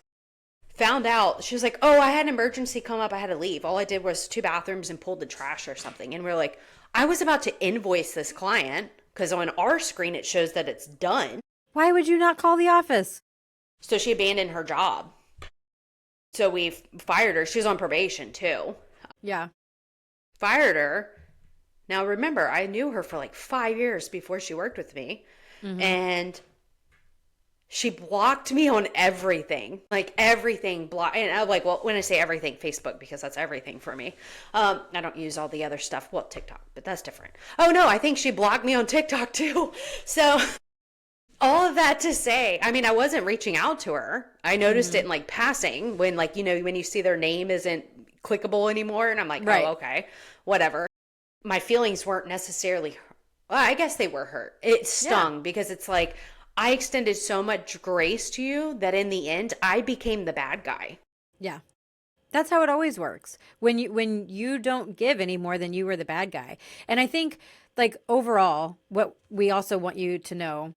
found out, she was like, oh, I had an emergency come up, I had to leave. All I did was 2 bathrooms and pulled the trash or something. And we're like, I was about to invoice this client because on our screen it shows that it's done. Why would you not call the office? So she abandoned her job. So we fired her. She was on probation too. Yeah. Fired her. Now remember, I knew her for like 5 years before she worked with me. And she blocked me on everything. Like everything And I'm like, well, when I say everything, Facebook, because that's everything for me. I don't use all the other stuff. Well, TikTok, but that's different. Oh no, I think she blocked me on TikTok too. So all of that to say, I mean, I wasn't reaching out to her. I noticed it in like passing when, like, you know, when you see their name isn't clickable anymore. And I'm like, oh, okay, whatever. My feelings weren't necessarily, well, I guess they were hurt. It stung because it's like, I extended so much grace to you that in the end, I became the bad guy. Yeah. That's how it always works. When you don't give any more than you were the bad guy. And I think, like, overall, what we also want you to know,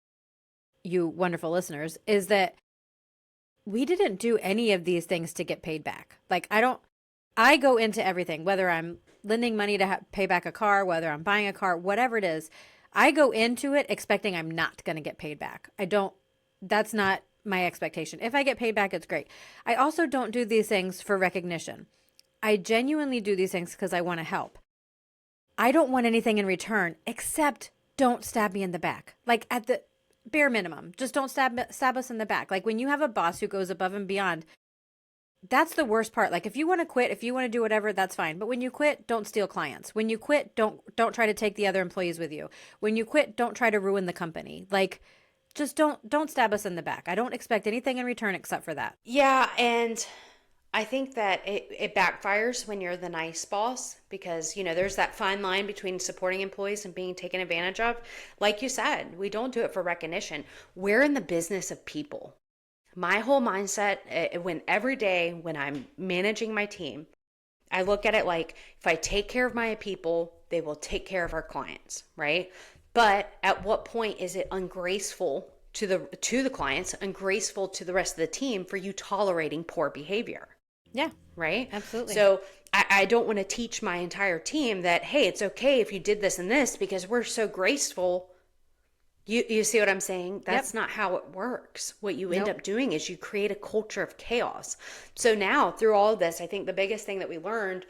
you wonderful listeners, is that we didn't do any of these things to get paid back. Like, I go into everything, whether I'm lending money to pay back a car, whether I'm buying a car, whatever it is, I go into it expecting I'm not going to get paid back. That's not my expectation. If I get paid back, it's great. I also don't do these things for recognition. I genuinely do these things because I want to help. I don't want anything in return except don't stab me in the back. Like, at the bare minimum, just don't stab us in the back. Like, when you have a boss who goes above and beyond, that's the worst part. Like, if you want to quit, if you want to do whatever, that's fine. But when you quit, don't steal clients. When you quit, don't try to take the other employees with you. When you quit, don't try to ruin the company. Like, just don't stab us in the back. I don't expect anything in return except for that. Yeah, and I think that it backfires when you're the nice boss because, there's that fine line between supporting employees and being taken advantage of. Like you said, we don't do it for recognition. We're in the business of people. My whole mindset, when every day when I'm managing my team, I look at it like if I take care of my people, they will take care of our clients, right? But at what point is it ungraceful to the clients, ungraceful to the rest of the team for you tolerating poor behavior? Yeah, Right? absolutely. So I don't want to teach my entire team that, hey, it's okay if you did this and this because we're so graceful. You see what I'm saying? Yep. That's not how it works. What you end Nope. up doing is you create a culture of chaos. So now through all of this, I think the biggest thing that we learned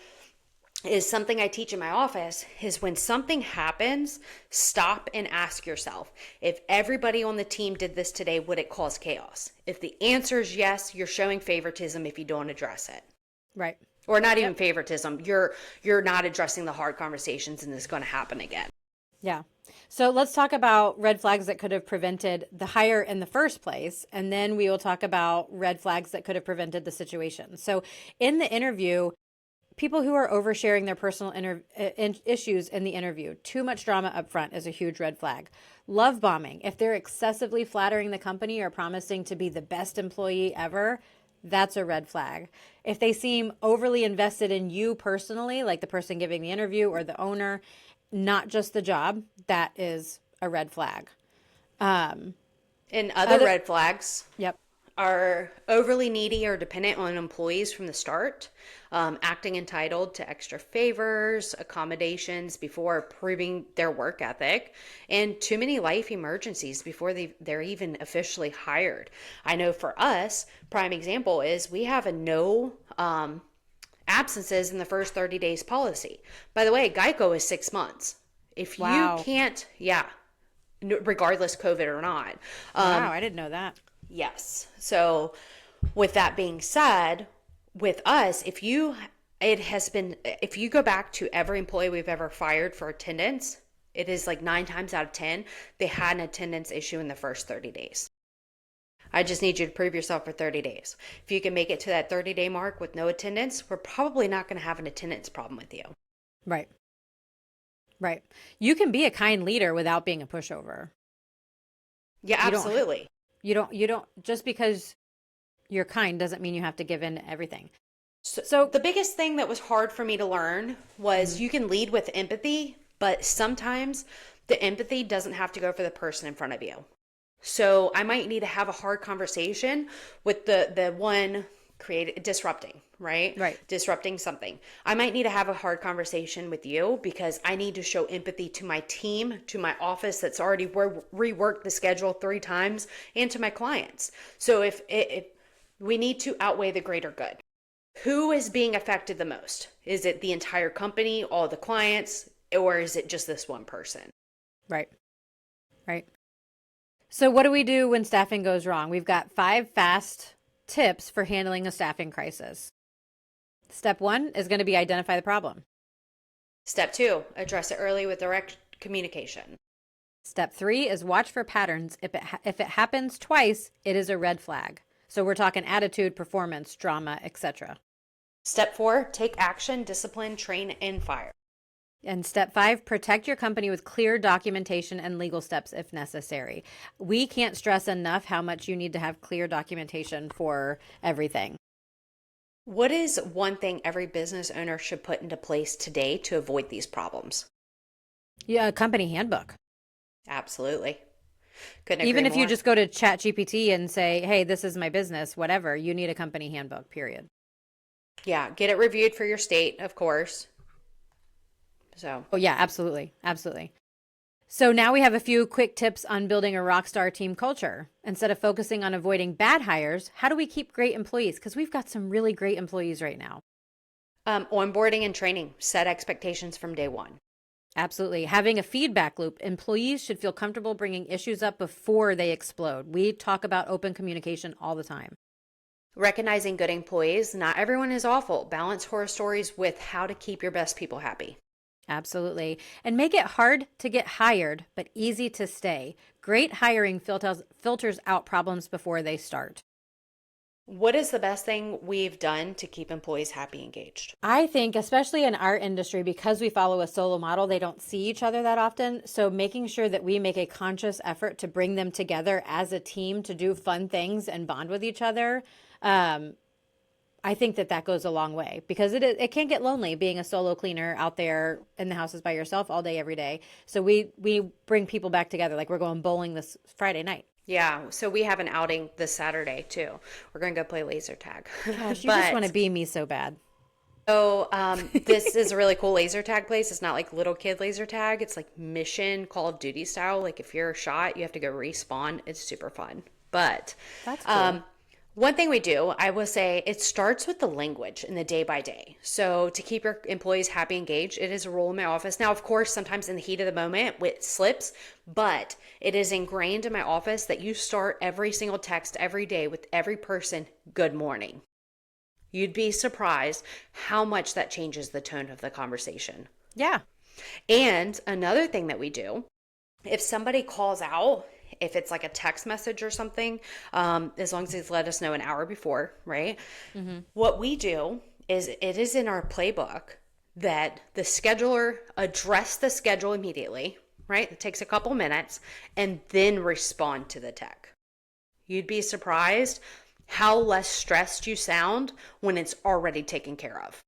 is something I teach in my office is when something happens, stop and ask yourself, if everybody on the team did this today, would it cause chaos? If the answer is yes, you're showing favoritism if you don't address it. Right. Or not even Yep. favoritism. You're not addressing the hard conversations and it's going to happen again. Yeah. So let's talk about red flags that could have prevented the hire in the first place. And then we will talk about red flags that could have prevented the situation. So in the interview, people who are oversharing their personal issues in the interview, too much drama up front is a huge red flag. Love bombing, if they're excessively flattering the company or promising to be the best employee ever, that's a red flag. If they seem overly invested in you personally, like the person giving the interview or the owner, not just the job, that is a red flag. Um, And other other, red flags yep, are overly needy or dependent on employees from the start, acting entitled to extra favors, accommodations before proving their work ethic, and too many life emergencies before they're even officially hired. I know for us, prime example is we have a no absences in the first 30 days policy. By the way, Geico is 6 months. If you wow, can't, yeah, regardless COVID or not. wow, I didn't know that. Yes. So, with that being said, with us, if you go back to every employee we've ever fired for attendance, it is like 9 times out of 10, they had an attendance issue in the first 30 days. I just need you to prove yourself for 30 days. If you can make it to that 30-day mark with no attendance, we're probably not going to have an attendance problem with you. Right, right. You can be a kind leader without being a pushover. Yeah, You don't absolutely. you don't just because you're kind doesn't mean you have to give in to everything. So So, the biggest thing that was hard for me to learn was mhm, you can lead with empathy, but sometimes the empathy doesn't have to go for the person in front of you. So I might need to have a hard conversation with the one creating disrupting, right? right. Disrupting something. I might need to have a hard conversation with you because I need to show empathy to my team, to my office that's already reworked the schedule 3 times, and to my clients. So if we need to outweigh the greater good. Who is being affected the most? Is it the entire company, all the clients, or is it just this one person? Right. Right. So what do we do when staffing goes wrong? We've got 5 fast tips for handling a staffing crisis. Step 1 is going to be identify the problem. Step 2, address it early with direct communication. Step 3 is watch for patterns. If it happens twice, it is a red flag. So we're talking attitude, performance, drama, etc. Step 4, take action, discipline, train, and fire. And step 5, protect your company with clear documentation and legal steps if necessary. We can't stress enough how much you need to have clear documentation for everything. What is one thing every business owner should put into place today to avoid these problems? Yeah, a company handbook. Absolutely. Couldn't agree Even if you more. just go to ChatGPT and say, hey, this is my business, whatever, you need a company handbook, period. Yeah, get it reviewed for your state, of course. So, Oh, yeah, absolutely. Absolutely. So now we have a few quick tips on building a rock star team culture. Instead of focusing on avoiding bad hires, how do we keep great employees? Because we've got some really great employees right now. onboarding and training, set expectations from day one. Absolutely. Having a feedback loop, employees should feel comfortable bringing issues up before they explode. We talk about open communication all the time. Recognizing good employees, not everyone is awful. Balance horror stories with how to keep your best people happy. Absolutely. And make it hard to get hired, but easy to stay. Great hiring filters out problems before they start. What is the best thing we've done to keep employees happy, engaged? I think, especially in our industry, because we follow a solo model, they don't see each other that often. So making sure that we make a conscious effort to bring them together as a team to do fun things and bond with each other. I think that goes a long way, because it can get lonely being a solo cleaner out there in the houses by yourself all day, every day. So we bring people back together. Like, we're going bowling this Friday night. Yeah, so we have an outing this Saturday too. We're going to go play laser tag. Gosh, you just want to be me so bad. So this is a really cool laser tag place. It's not like little kid laser tag. It's like mission Call of Duty style. Like, if you're shot, you have to go respawn. It's super fun. But That's cool. one thing we do, I will say, it starts with the language in the day by day. So to keep your employees happy, engaged, it is a rule in my office. Now, of course, sometimes in the heat of the moment it slips, but it is ingrained in my office that you start every single text every day with every person, good morning. You'd be surprised how much that changes the tone of the conversation. Yeah. And another thing that we do, if somebody calls out, if it's like a text message or something, as long as he's let us know an hour before, right? Mm-hmm. What we do is, it is in our playbook that the scheduler address the schedule immediately, right? It takes a couple minutes, and then respond to the tech. You'd be surprised how less stressed you sound when it's already taken care of.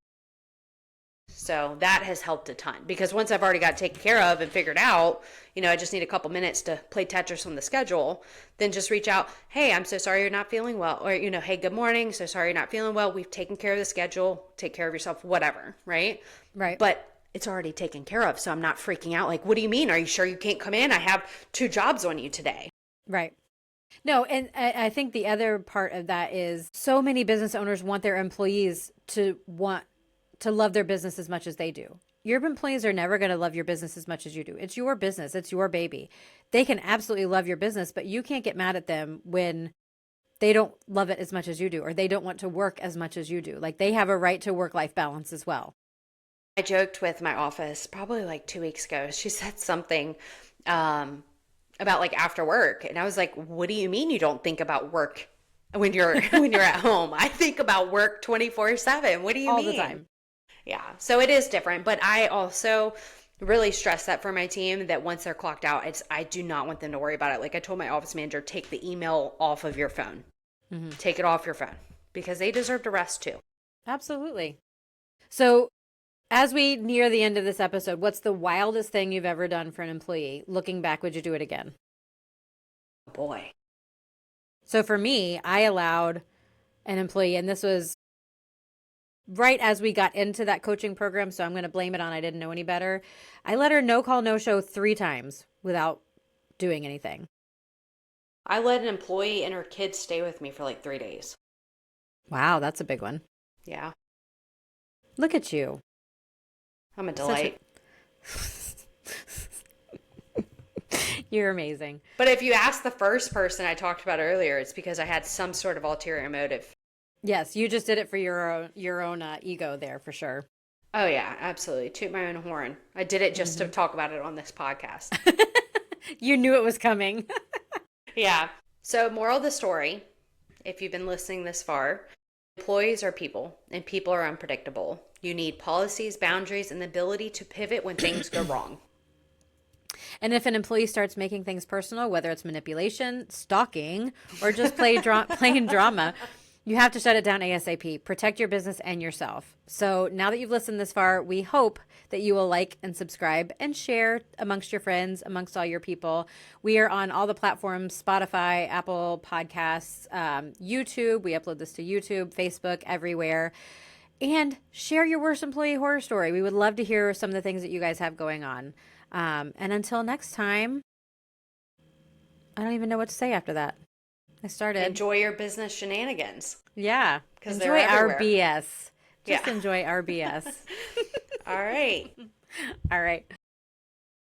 So that has helped a ton, because once I've already got it taken care of and figured out, I just need a couple minutes to play Tetris on the schedule, then just reach out. Hey, I'm so sorry you're not feeling well. Or, hey, good morning. So sorry you're not feeling well. We've taken care of the schedule. Take care of yourself, whatever. Right. Right. But it's already taken care of. So I'm not freaking out. Like, what do you mean? Are you sure you can't come in? I have 2 jobs on you today. Right. No, and I think the other part of that is, so many business owners want their employees to love their business as much as they do. Your employees are never going to love your business as much as you do. It's your business. It's your baby. They can absolutely love your business, but you can't get mad at them when they don't love it as much as you do, or they don't want to work as much as you do. Like, they have a right to work-life balance as well. I joked with my office probably like 2 weeks ago. She said something about like after work. And I was like, what do you mean you don't think about work when you're at home? I think about work 24/7. What do you mean? All the time. Yeah. So it is different. But I also really stress that for my team, that once they're clocked out, I do not want them to worry about it. Like, I told my office manager, take the email off of your phone. Mm-hmm. Take it off your phone, because they deserve to rest too. Absolutely. So as we near the end of this episode, what's the wildest thing you've ever done for an employee? Looking back, would you do it again? Oh boy. So for me, I allowed an employee, and this was right as we got into that coaching program, so I'm going to blame it on I didn't know any better. I let her no call, no show 3 times without doing anything. I let an employee and her kids stay with me for like 3 days. Wow, that's a big one. Yeah. Look at you. I'm a delight. You're amazing. But if you ask the first person I talked about earlier, it's because I had some sort of ulterior motive. Yes, you just did it for your own ego there, for sure. Oh yeah, absolutely. Toot my own horn. I did it just to talk about it on this podcast. You knew it was coming. Yeah. So moral of the story, if you've been listening this far, employees are people, and people are unpredictable. You need policies, boundaries, and the ability to pivot when things go wrong. And if an employee starts making things personal, whether it's manipulation, stalking, or just plain drama, you have to shut it down ASAP. Protect your business and yourself. So now that you've listened this far, we hope that you will like and subscribe and share amongst your friends, amongst all your people. We are on all the platforms: Spotify, Apple Podcasts, YouTube. We upload this to YouTube, Facebook, everywhere. And share your worst employee horror story. We would love to hear some of the things that you guys have going on. And until next time, I don't even know what to say after that. I started. Enjoy your business shenanigans. Yeah. Enjoy our BS. Just Yeah. enjoy our BS. All right. All right.